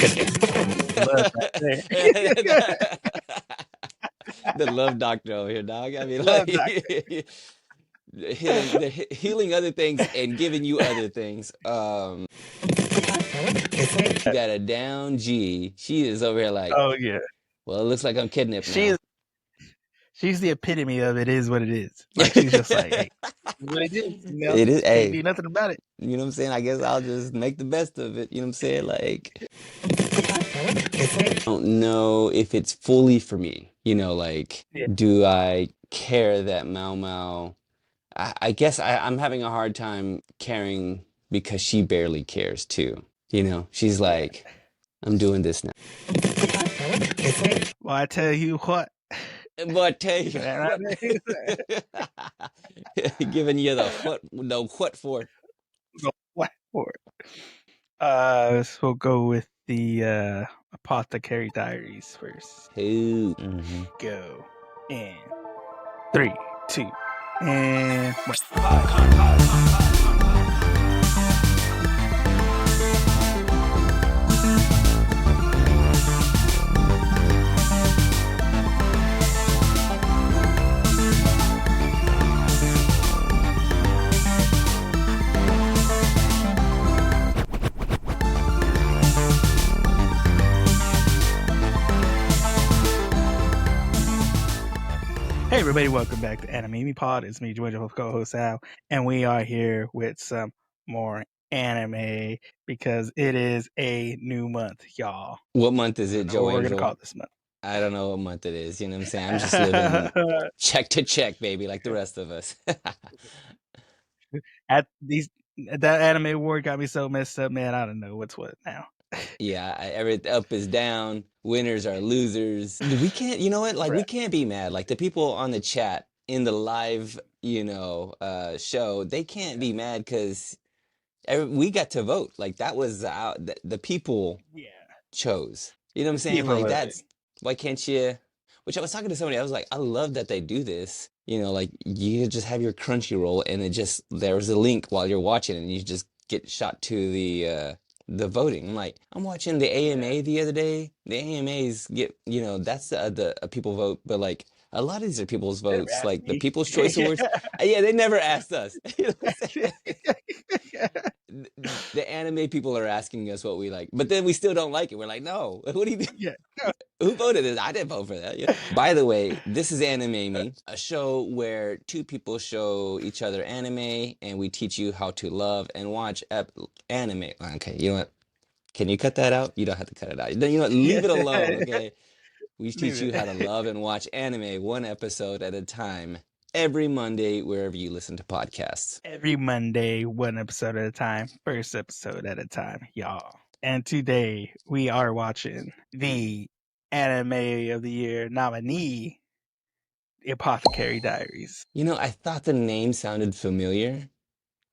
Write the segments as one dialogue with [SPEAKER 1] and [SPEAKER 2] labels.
[SPEAKER 1] Love right there.
[SPEAKER 2] The love doctor over here, dog. I mean, like
[SPEAKER 1] Love doctor.
[SPEAKER 2] healing other things and giving you other things. Got a down G. She is over here like,
[SPEAKER 1] Oh yeah.
[SPEAKER 2] well, it looks like I'm kidnapped now.
[SPEAKER 1] She's the epitome of it is what it is. Like she's just like, hey, what it is, you know,
[SPEAKER 2] It is,
[SPEAKER 1] can't
[SPEAKER 2] hey,
[SPEAKER 1] do nothing about it.
[SPEAKER 2] you know what I'm saying? I guess I'll just make the best of it. You know what I'm saying? Like, I don't know if it's fully for me. You know, like,
[SPEAKER 1] Yeah.
[SPEAKER 2] do I care that Mau Mau? I guess I'm having a hard time caring because she barely cares too. You know, she's like, I'm doing this now.
[SPEAKER 1] Well, I tell you what.
[SPEAKER 2] But tell you,
[SPEAKER 1] Right
[SPEAKER 2] giving you the what for?
[SPEAKER 1] What for? So we'll go with the Apothecary Diaries first.
[SPEAKER 2] Who?
[SPEAKER 1] Go in 3, 2, and 1. Hey everybody, welcome back to Anime Pod. It's me, Georgia, co-host Al, and we are here with some more anime because it is a new month, y'all.
[SPEAKER 2] What month is it, Joe
[SPEAKER 1] What we're gonna
[SPEAKER 2] Angel?
[SPEAKER 1] call this month.
[SPEAKER 2] I don't know what month it is. You know what I'm saying? I'm just living check to check, baby, like the rest of us.
[SPEAKER 1] At these, that anime award got me so messed up, man. I don't know what's what now.
[SPEAKER 2] Yeah, every up is down. Winners are losers. We can't, you know what? Like, we can't be mad. Like, the people on the chat in the live, show, they can't be mad because we got to vote. Like, that was the people chose. You know what I'm saying?
[SPEAKER 1] People
[SPEAKER 2] Like,
[SPEAKER 1] voted.
[SPEAKER 2] that's why can't you? Which I was talking to somebody. I was like, I love that they do this. You know, like you just have your Crunchyroll, and it just there's a link while you're watching, and you just get shot to the voting. I'm like, I'm watching the AMA the other day. The AMAs get, that's the people vote, but like a lot of these are people's votes, like the People's Choice Awards. Yeah, they never asked us. You know what I'm saying? The anime people are asking us what we like, but then we still don't like it. We're like, no, what do you mean?
[SPEAKER 1] Yeah.
[SPEAKER 2] Who voted this? I didn't vote for that. Yeah. By the way, this is Anime, a show where two people show each other anime, and we teach you how to love and watch anime. Okay, you know what? Can you cut that out? You don't have to cut it out. You know what? Leave it alone, okay? We teach you how to love and watch anime one episode at a time every Monday, wherever you listen to podcasts.
[SPEAKER 1] Every Monday, one episode at a time, first episode at a time, y'all. And today we are watching the Anime of the Year nominee, Apothecary Diaries.
[SPEAKER 2] You know, I thought the name sounded familiar.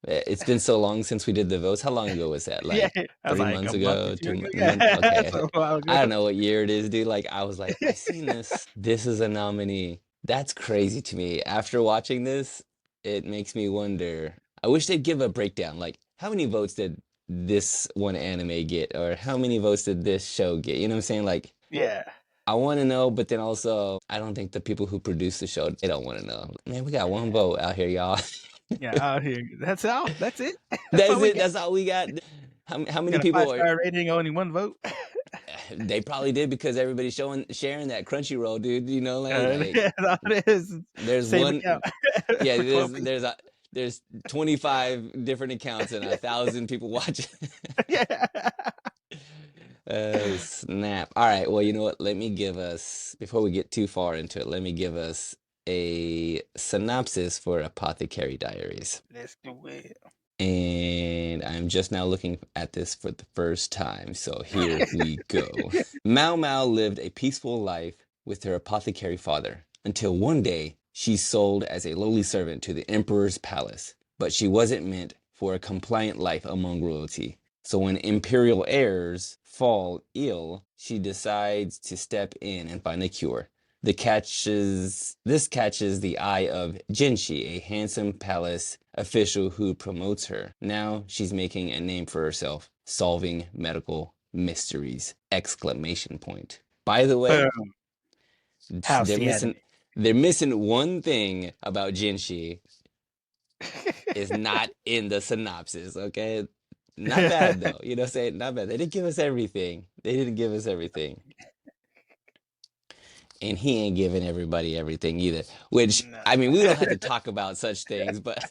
[SPEAKER 2] It's been so long since we did the votes. How long ago was that? Like 3 months ago, 2 months? Okay. I don't know what year it is, dude. Like, I was like, I seen this. This is a nominee. That's crazy to me. After watching this, it makes me wonder. I wish they'd give a breakdown. Like, how many votes did this one anime get? Or how many votes did this show get? You know what I'm saying? Like,
[SPEAKER 1] Yeah.
[SPEAKER 2] I want to know, but then also, I don't think the people who produce the show, they don't want to know. Man, we got one vote out here, y'all.
[SPEAKER 1] Yeah, out here. That's all. That's it.
[SPEAKER 2] That's it. That's all we got. How many people are?
[SPEAKER 1] 5-star rating, only one vote.
[SPEAKER 2] They probably did because everybody's sharing that Crunchyroll, dude. You know, like
[SPEAKER 1] That's all it is.
[SPEAKER 2] there's
[SPEAKER 1] Same
[SPEAKER 2] one.
[SPEAKER 1] account.
[SPEAKER 2] Yeah, there's 25 different accounts and 1,000 people watching.
[SPEAKER 1] Yeah.
[SPEAKER 2] Oh, snap. All right. Well, you know what? Let me give us, before we get too far into it, let me give us a synopsis for Apothecary Diaries.
[SPEAKER 1] Let's do it.
[SPEAKER 2] And I'm just now looking at this for the first time, so here we go. Mau Mau lived a peaceful life with her apothecary father, until one day she's sold as a lowly servant to the emperor's palace. But she wasn't meant for a compliant life among royalty. So when imperial heirs fall ill, she decides to step in and find a cure. This catches the eye of Jinshi, a handsome palace official who promotes her. Now she's making a name for herself, solving medical mysteries! Exclamation point. By the way,
[SPEAKER 1] Boom. How's
[SPEAKER 2] they're
[SPEAKER 1] the
[SPEAKER 2] missing
[SPEAKER 1] anime?
[SPEAKER 2] they're missing one thing about Jinshi. Is not in the synopsis, okay? Not bad though. You know what I'm saying? Not bad. They didn't give us everything. They didn't give us everything. And he ain't giving everybody everything either. Which
[SPEAKER 1] No.
[SPEAKER 2] I mean, we don't have to talk about such things, but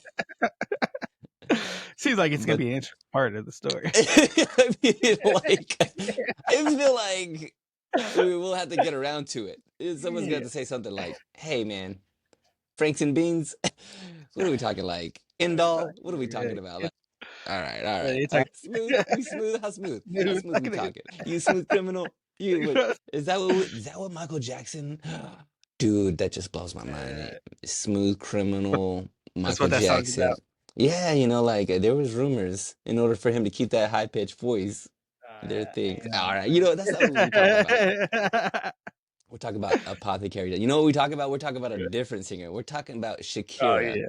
[SPEAKER 1] Seems like it's gonna
[SPEAKER 2] but
[SPEAKER 1] be an interesting part of the story.
[SPEAKER 2] I mean, like I feel like we will have to get around to it. Someone's gonna
[SPEAKER 1] Yeah.
[SPEAKER 2] have to say something like, "Hey, man, Franks and beans." What are we talking like?
[SPEAKER 1] What are we
[SPEAKER 2] Indall? What are we
[SPEAKER 1] talking
[SPEAKER 2] talking
[SPEAKER 1] about?
[SPEAKER 2] about? Like, all right, all right.
[SPEAKER 1] It's like
[SPEAKER 2] Smooth? We smooth? How smooth? How
[SPEAKER 1] smooth.
[SPEAKER 2] smooth we talking? You smooth criminal? You what? Is that what Michael Jackson? Dude, that just blows my mind. Smooth criminal,
[SPEAKER 1] That's
[SPEAKER 2] Michael
[SPEAKER 1] what that song's
[SPEAKER 2] Jackson.
[SPEAKER 1] about.
[SPEAKER 2] Yeah, like there was rumors in order for him to keep that high pitched voice. There are things.
[SPEAKER 1] You
[SPEAKER 2] All
[SPEAKER 1] know.
[SPEAKER 2] right, that's not what we're talking about. We're talking about Apothecary. You know what we talk about? We're talking about a different singer. We're talking about
[SPEAKER 1] Oh
[SPEAKER 2] Shakira.
[SPEAKER 1] yeah.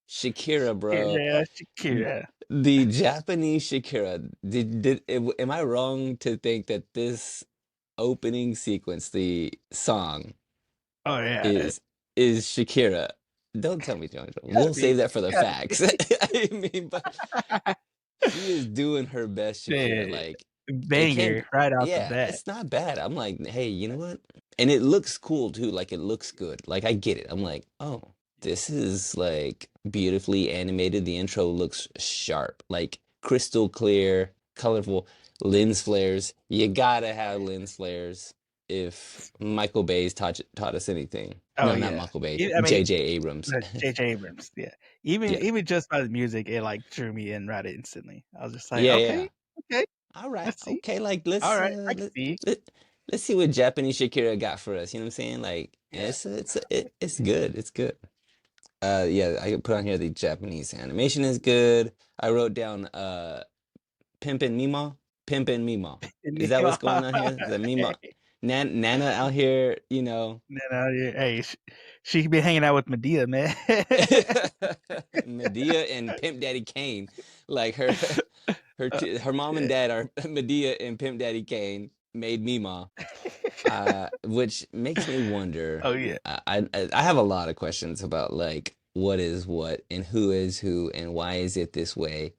[SPEAKER 2] Shakira, bro.
[SPEAKER 1] Shakira, Shakira.
[SPEAKER 2] The Japanese Shakira. Am I wrong to think that this opening sequence, the song,
[SPEAKER 1] Oh yeah.
[SPEAKER 2] is Shakira? Don't tell me, John.
[SPEAKER 1] Gotta
[SPEAKER 2] We'll
[SPEAKER 1] be.
[SPEAKER 2] save that for the
[SPEAKER 1] Gotta
[SPEAKER 2] facts.
[SPEAKER 1] be.
[SPEAKER 2] I mean, but she is doing her best, Shakira.
[SPEAKER 1] Yeah.
[SPEAKER 2] Like, it can't
[SPEAKER 1] Banger
[SPEAKER 2] be,
[SPEAKER 1] right out the
[SPEAKER 2] yeah,
[SPEAKER 1] bat.
[SPEAKER 2] it's not bad. I'm like, hey, you know what? And it looks cool too. Like, it looks good. Like, I get it. I'm like, oh, this is like beautifully animated. The intro looks sharp, like crystal clear, colorful lens flares. You gotta have lens flares if Michael Bay's taught us anything.
[SPEAKER 1] Oh
[SPEAKER 2] No, not
[SPEAKER 1] yeah.
[SPEAKER 2] Michael Bay,
[SPEAKER 1] I mean,
[SPEAKER 2] J.J. Abrams.
[SPEAKER 1] J.J. Abrams. Yeah. Even
[SPEAKER 2] Yeah.
[SPEAKER 1] even just by the music, it like drew me in right instantly. I was just like,
[SPEAKER 2] Yeah, yeah.
[SPEAKER 1] okay, okay,
[SPEAKER 2] All right.
[SPEAKER 1] let's see.
[SPEAKER 2] Okay, like
[SPEAKER 1] All right, I can see.
[SPEAKER 2] let, let's see what Japanese Shakira got for us. You know what I'm saying? Like
[SPEAKER 1] Yeah.
[SPEAKER 2] it's good. It's good. Yeah, I put on here the Japanese animation is good. I wrote down Pimpin' Mima. Pimpin' Mima. Is that what's going on here? Is that Mima? Nana out here,
[SPEAKER 1] Hey, she could be hanging out with Medea, man.
[SPEAKER 2] Medea and Pimp Daddy Kane. Like her mom and
[SPEAKER 1] Yeah.
[SPEAKER 2] dad are Medea and Pimp Daddy Kane made Mima. Which makes me wonder.
[SPEAKER 1] Oh yeah.
[SPEAKER 2] I have a lot of questions about like what is what and who is who and why is it this way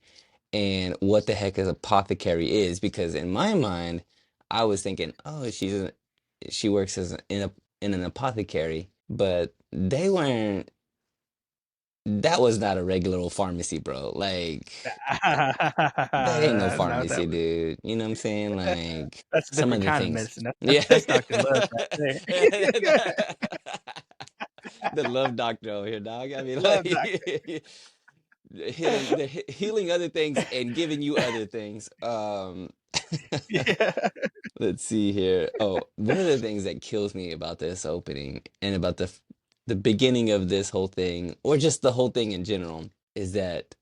[SPEAKER 2] and what the heck is apothecary is because in my mind I was thinking oh she works in an apothecary but they weren't that was not a regular old pharmacy bro like that ain't no
[SPEAKER 1] No,
[SPEAKER 2] pharmacy dude you know what I'm saying like
[SPEAKER 1] that's a
[SPEAKER 2] some
[SPEAKER 1] different
[SPEAKER 2] of the
[SPEAKER 1] kind of
[SPEAKER 2] things
[SPEAKER 1] medicine.
[SPEAKER 2] yeah
[SPEAKER 1] That's Dr. Love right there.
[SPEAKER 2] the love doctor over here, dog. I mean,
[SPEAKER 1] Love doctor.
[SPEAKER 2] like healing other things and giving you other things.
[SPEAKER 1] Yeah.
[SPEAKER 2] Let's see here. Oh, one of the things that kills me about this opening and about the beginning of this whole thing, or just the whole thing in general, is that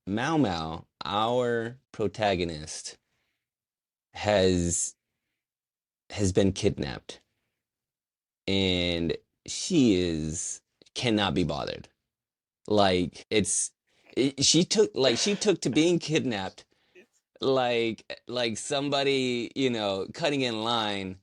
[SPEAKER 2] Mao Mao, our protagonist, has been kidnapped, and she is cannot be bothered. Like she took to being kidnapped like somebody, cutting in line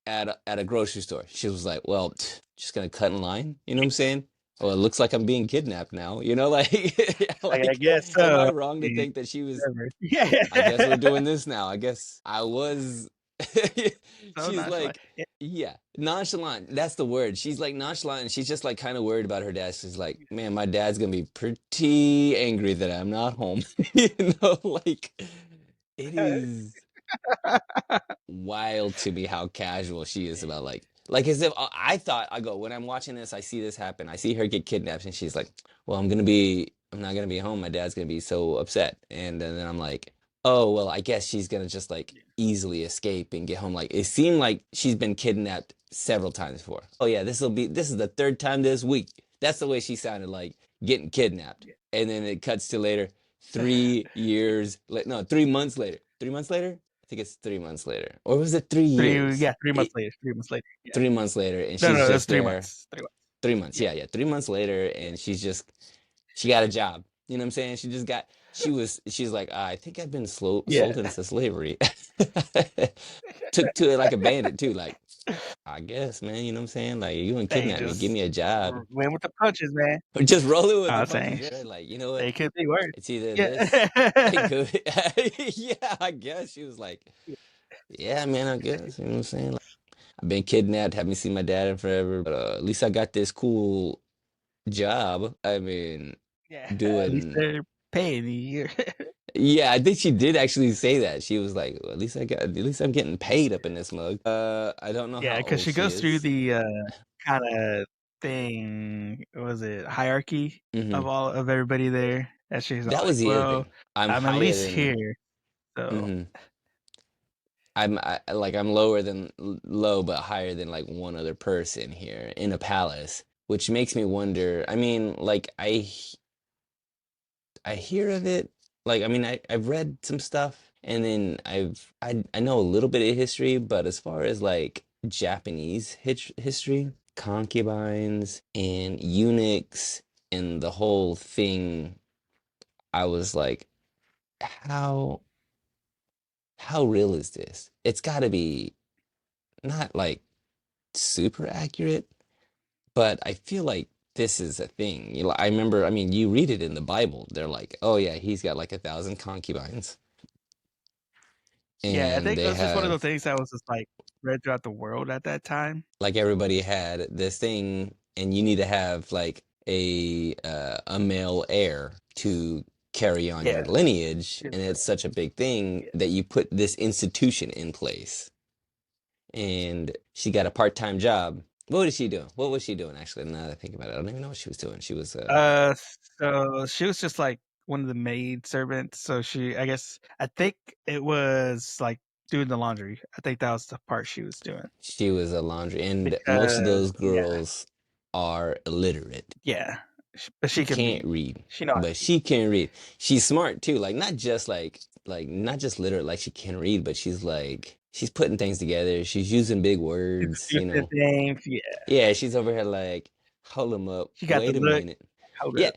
[SPEAKER 2] at a grocery store. She was like, "Well, just gonna cut in line." You know what I'm saying? Well, it looks like I'm being kidnapped now. Like
[SPEAKER 1] I
[SPEAKER 2] like
[SPEAKER 1] guess
[SPEAKER 2] am I
[SPEAKER 1] so.
[SPEAKER 2] wrong to think that she was
[SPEAKER 1] Whatever. Yeah.
[SPEAKER 2] I guess we're doing this now. I guess I was.
[SPEAKER 1] So
[SPEAKER 2] She's
[SPEAKER 1] nonchalant.
[SPEAKER 2] like, yeah, nonchalant. That's the word. She's like nonchalant, and she's just like kind of worried about her dad. She's like, man, my dad's gonna be pretty angry that I'm not home. Like it is wild to me how casual she is about like as if I thought I go when I'm watching this I see this happen I see her get kidnapped and she's like well I'm not gonna be home my dad's gonna be so upset and then I'm like oh well I guess she's gonna just like easily escape and get home like it seemed like she's been kidnapped several times before oh yeah this is the third time this week that's the way she sounded like getting kidnapped and then it cuts to later 3 years no 3 months later 3 months later I think it's 3 months later. Or was it 3 years?
[SPEAKER 1] 3 months later. 3 months later. Yeah.
[SPEAKER 2] 3 months later, and
[SPEAKER 1] No,
[SPEAKER 2] she's
[SPEAKER 1] that's
[SPEAKER 2] just
[SPEAKER 1] three
[SPEAKER 2] there.
[SPEAKER 1] months. 3 months.
[SPEAKER 2] 3 months,
[SPEAKER 1] Yeah.
[SPEAKER 2] yeah, yeah. 3 months later, and she got a job. You know what I'm saying? she's like, I think I've been
[SPEAKER 1] Yeah.
[SPEAKER 2] sold into slavery. Took to it like a bandit too. Like, I guess, man, you know what I'm saying? Like, you gonna
[SPEAKER 1] They
[SPEAKER 2] kidnap me, give
[SPEAKER 1] just
[SPEAKER 2] me a job.
[SPEAKER 1] went with the punches, man.
[SPEAKER 2] Just rolling with
[SPEAKER 1] I
[SPEAKER 2] the
[SPEAKER 1] was
[SPEAKER 2] punches.
[SPEAKER 1] saying
[SPEAKER 2] Yeah, like, you know what?
[SPEAKER 1] they could be worse.
[SPEAKER 2] It's either this. It
[SPEAKER 1] Yeah.
[SPEAKER 2] could. Yeah, I guess. She was like, yeah, man, I guess. You know what I'm saying? Like, I've been kidnapped, haven't seen my dad in forever, but at least I got this cool job. I mean,
[SPEAKER 1] Yeah. At least
[SPEAKER 2] doing.
[SPEAKER 1] they're paying you.
[SPEAKER 2] Yeah, I think she did actually say that. She was like, well, at least I'm getting paid up in this mug. I don't know
[SPEAKER 1] Yeah,
[SPEAKER 2] how
[SPEAKER 1] because
[SPEAKER 2] old
[SPEAKER 1] she
[SPEAKER 2] she
[SPEAKER 1] goes through
[SPEAKER 2] is.
[SPEAKER 1] the, kinda thing, what was it, hierarchy
[SPEAKER 2] Hmm.
[SPEAKER 1] of everybody there, and she's all
[SPEAKER 2] That
[SPEAKER 1] like,
[SPEAKER 2] was the other
[SPEAKER 1] "Well,
[SPEAKER 2] thing. I'm
[SPEAKER 1] I'm at
[SPEAKER 2] higher
[SPEAKER 1] least
[SPEAKER 2] than.
[SPEAKER 1] here, so."
[SPEAKER 2] Hmm. Like I'm lower than low, but higher than like one other person here in a palace, which makes me wonder. I mean, like I hear of it. Like, I mean, I've read some stuff, and then I know a little bit of history, but as far as like Japanese history, concubines and eunuchs and the whole thing, I was like, how how real is this? It's got to be not like super accurate, but I feel like this is a thing. You know, I remember, I mean, you read it in the Bible. They're like, oh yeah, he's got like 1,000 concubines.
[SPEAKER 1] Yeah, I
[SPEAKER 2] And
[SPEAKER 1] think it
[SPEAKER 2] they
[SPEAKER 1] was just one of those
[SPEAKER 2] have
[SPEAKER 1] things that was just, like, spread throughout the world at that time.
[SPEAKER 2] like everybody had this thing, and you need to have like a male heir to carry on your
[SPEAKER 1] Yeah,
[SPEAKER 2] lineage,
[SPEAKER 1] it's
[SPEAKER 2] and it's such a big thing
[SPEAKER 1] yeah.
[SPEAKER 2] that you put this institution in place. And she got a part-time job. What was she doing? What was she doing actually? Now that I think about it, I don't even know what she was doing. She was
[SPEAKER 1] Uh, so she was just, like, one of the maid servants, so I think it was, like, doing the laundry. I think that was the part she was doing
[SPEAKER 2] she was a laundry, and most of those
[SPEAKER 1] because yeah,
[SPEAKER 2] girls are illiterate.
[SPEAKER 1] yeah, but she can
[SPEAKER 2] Can't
[SPEAKER 1] read.
[SPEAKER 2] read,
[SPEAKER 1] She know how to
[SPEAKER 2] but
[SPEAKER 1] read.
[SPEAKER 2] she can read. She's smart too. Like not just literate, like she can read, but she's putting things together. She's using big
[SPEAKER 1] She's
[SPEAKER 2] words, you
[SPEAKER 1] producing
[SPEAKER 2] know.
[SPEAKER 1] things, yeah.
[SPEAKER 2] Yeah, she's over here like, hold them up,
[SPEAKER 1] She got the
[SPEAKER 2] wait a
[SPEAKER 1] look.
[SPEAKER 2] minute.
[SPEAKER 1] Hold
[SPEAKER 2] Yeah,
[SPEAKER 1] up.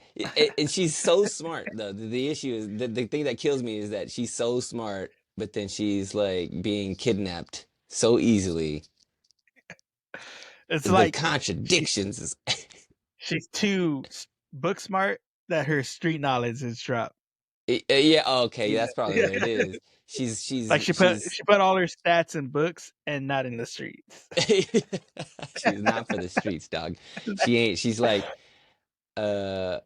[SPEAKER 2] and she's so smart though. The issue is the thing that kills me is that she's so smart, but then she's like being kidnapped so easily.
[SPEAKER 1] It's
[SPEAKER 2] The
[SPEAKER 1] like she's
[SPEAKER 2] contradictions is
[SPEAKER 1] she's too book smart that her street knowledge is dropped.
[SPEAKER 2] Yeah, okay,
[SPEAKER 1] You
[SPEAKER 2] that's probably
[SPEAKER 1] know?
[SPEAKER 2] what it is. She's
[SPEAKER 1] Like
[SPEAKER 2] she's
[SPEAKER 1] she put
[SPEAKER 2] she's
[SPEAKER 1] she put all her stats in books and not in the streets.
[SPEAKER 2] she's not for the streets, dog. She ain't. She's like, uh,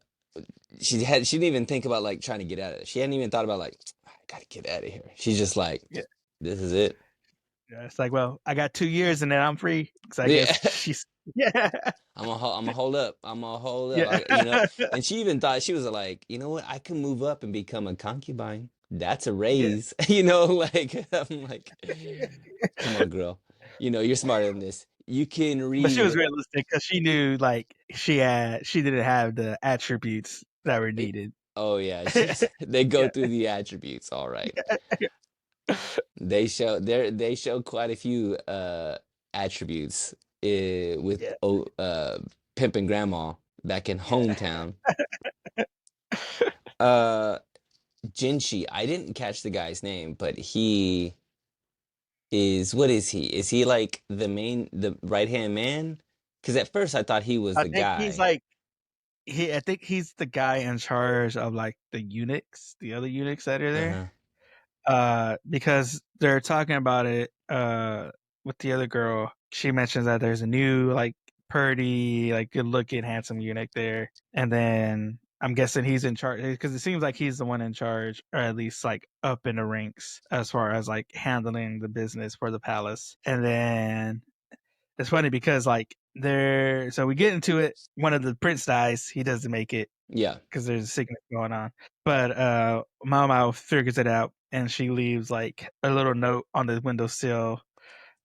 [SPEAKER 2] she didn't even think about like trying to get out of it. She hadn't even thought about like, I gotta get out of here. She's just like,
[SPEAKER 1] Yeah.
[SPEAKER 2] this is it.
[SPEAKER 1] Yeah, it's like, well, I got 2 years and then I'm free. Because I
[SPEAKER 2] Yeah.
[SPEAKER 1] guess she's yeah.
[SPEAKER 2] I'm gonna hold up. I'm gonna hold up.
[SPEAKER 1] Yeah.
[SPEAKER 2] And she even thought she was like, you know what? I can move up and become a concubine. That's a
[SPEAKER 1] Yeah.
[SPEAKER 2] raise. Like I'm like, come on, girl. You're smarter than this. You can
[SPEAKER 1] But she was
[SPEAKER 2] read.
[SPEAKER 1] realistic because she knew like she didn't have the attributes that were
[SPEAKER 2] Eh,
[SPEAKER 1] needed.
[SPEAKER 2] Oh yeah, she's they go
[SPEAKER 1] Yeah.
[SPEAKER 2] through the attributes, all right. They show quite a few attributes with
[SPEAKER 1] Yeah.
[SPEAKER 2] pimping grandma back in
[SPEAKER 1] Yeah.
[SPEAKER 2] hometown. Uh Jinchi, I didn't catch the guy's name, but he is what is he? Is he like the right-hand man? Because at first I thought he was
[SPEAKER 1] I
[SPEAKER 2] the
[SPEAKER 1] think he's
[SPEAKER 2] guy.
[SPEAKER 1] like I think he's the guy in charge of like the eunuchs, the other eunuchs that are there.
[SPEAKER 2] Uh-huh.
[SPEAKER 1] Because they're talking about it with the other girl. She mentions that there's a new like pretty, like good looking, handsome eunuch there, and then I'm guessing he's in charge because it seems like he's the one in charge, or at least like up in the ranks as far as like handling the business for the palace. And then it's funny because like so we get into it. One of the prince dies. He doesn't make it
[SPEAKER 2] Yeah.
[SPEAKER 1] because there's a sickness going on. But Mao figures it out and she leaves like a little note on the windowsill.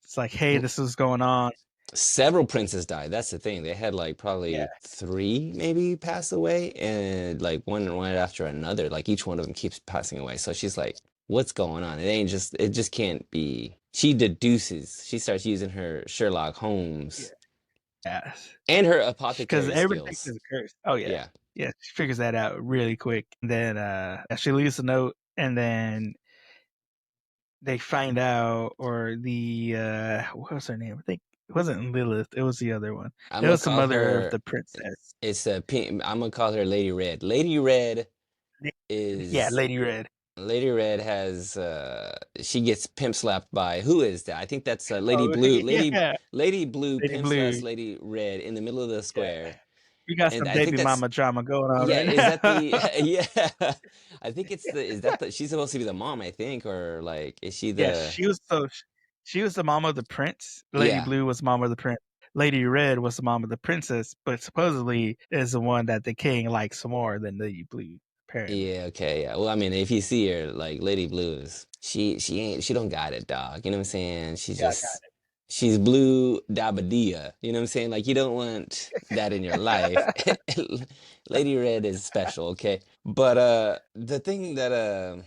[SPEAKER 1] It's like, hey, this is going on.
[SPEAKER 2] Several princes died. That's the thing. They had like
[SPEAKER 1] Yeah,
[SPEAKER 2] probably three maybe pass away, and like one right after another. Like each one of them keeps passing away. So she's like, "What's going on? It just can't be." She deduces. She starts using her Sherlock
[SPEAKER 1] yeah,
[SPEAKER 2] Holmes
[SPEAKER 1] yeah.
[SPEAKER 2] and her
[SPEAKER 1] Because
[SPEAKER 2] apothecary
[SPEAKER 1] everybody thinks
[SPEAKER 2] skills.
[SPEAKER 1] it's a curse. Oh yeah,
[SPEAKER 2] Yeah.
[SPEAKER 1] Yeah, she figures that out really quick. And then she leaves a note, and then they find out, or the what was her name? I think it wasn't Lilith. It was the other one.
[SPEAKER 2] I'm
[SPEAKER 1] It
[SPEAKER 2] gonna
[SPEAKER 1] was the
[SPEAKER 2] call
[SPEAKER 1] mother of
[SPEAKER 2] her.
[SPEAKER 1] the princess.
[SPEAKER 2] It's a pink. I'm gonna call her Lady Red. Lady Red
[SPEAKER 1] Yeah,
[SPEAKER 2] is
[SPEAKER 1] Lady Red.
[SPEAKER 2] Lady Red has she gets pimp slapped by who is that? I think that's Lady
[SPEAKER 1] Oh
[SPEAKER 2] Blue.
[SPEAKER 1] yeah,
[SPEAKER 2] Lady Blue
[SPEAKER 1] Lady
[SPEAKER 2] pimp slash
[SPEAKER 1] Blue.
[SPEAKER 2] Lady Red in the middle of the
[SPEAKER 1] Yeah,
[SPEAKER 2] square,
[SPEAKER 1] we got
[SPEAKER 2] and
[SPEAKER 1] some
[SPEAKER 2] I think
[SPEAKER 1] baby
[SPEAKER 2] that's
[SPEAKER 1] mama drama going on
[SPEAKER 2] yeah.
[SPEAKER 1] right
[SPEAKER 2] Is that
[SPEAKER 1] now.
[SPEAKER 2] the yeah? I think it's the is that the she's supposed to be the mom, I think, or like is she
[SPEAKER 1] Yes,
[SPEAKER 2] the
[SPEAKER 1] she was the mom of the prince. Lady
[SPEAKER 2] yeah.
[SPEAKER 1] Blue was mom of the prince. Lady Red was the mom of the princess, but supposedly is the one that the king likes more than Lady Blue, apparently.
[SPEAKER 2] Yeah, okay, yeah. Well, I mean, if you see her, like Lady Blues, she ain't she don't got it, dog. You know what I'm saying?
[SPEAKER 1] Yeah, got
[SPEAKER 2] She's blue dabadia. You know what I'm saying? Like you don't want that in your life. Lady Red is special, okay? But the thing that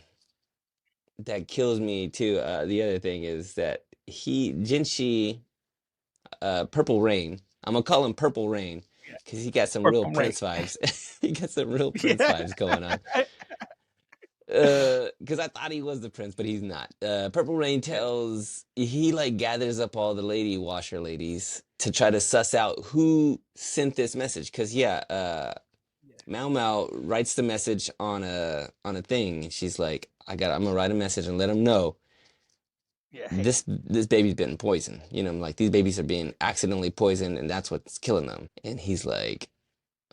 [SPEAKER 2] that kills me too, the other thing is that Jinshi Purple Rain. I'm gonna call him Purple Rain
[SPEAKER 1] yeah.
[SPEAKER 2] because he got some real
[SPEAKER 1] Purple Rain.
[SPEAKER 2] Prince vibes. He got some real Prince
[SPEAKER 1] Yeah.
[SPEAKER 2] vibes going on. Because I thought he was the prince, but he's not. Purple Rain
[SPEAKER 1] Yeah.
[SPEAKER 2] tells he like gathers up all the lady washer ladies to try to suss out who sent this message. Because yeah,
[SPEAKER 1] Yeah.
[SPEAKER 2] Mao Mao writes the message on a thing. She's like, I'm gonna write a message and let him know
[SPEAKER 1] Yeah. Hey.
[SPEAKER 2] this baby's been poisoned. You know, like these babies are being accidentally poisoned, and that's what's killing them. And he's like,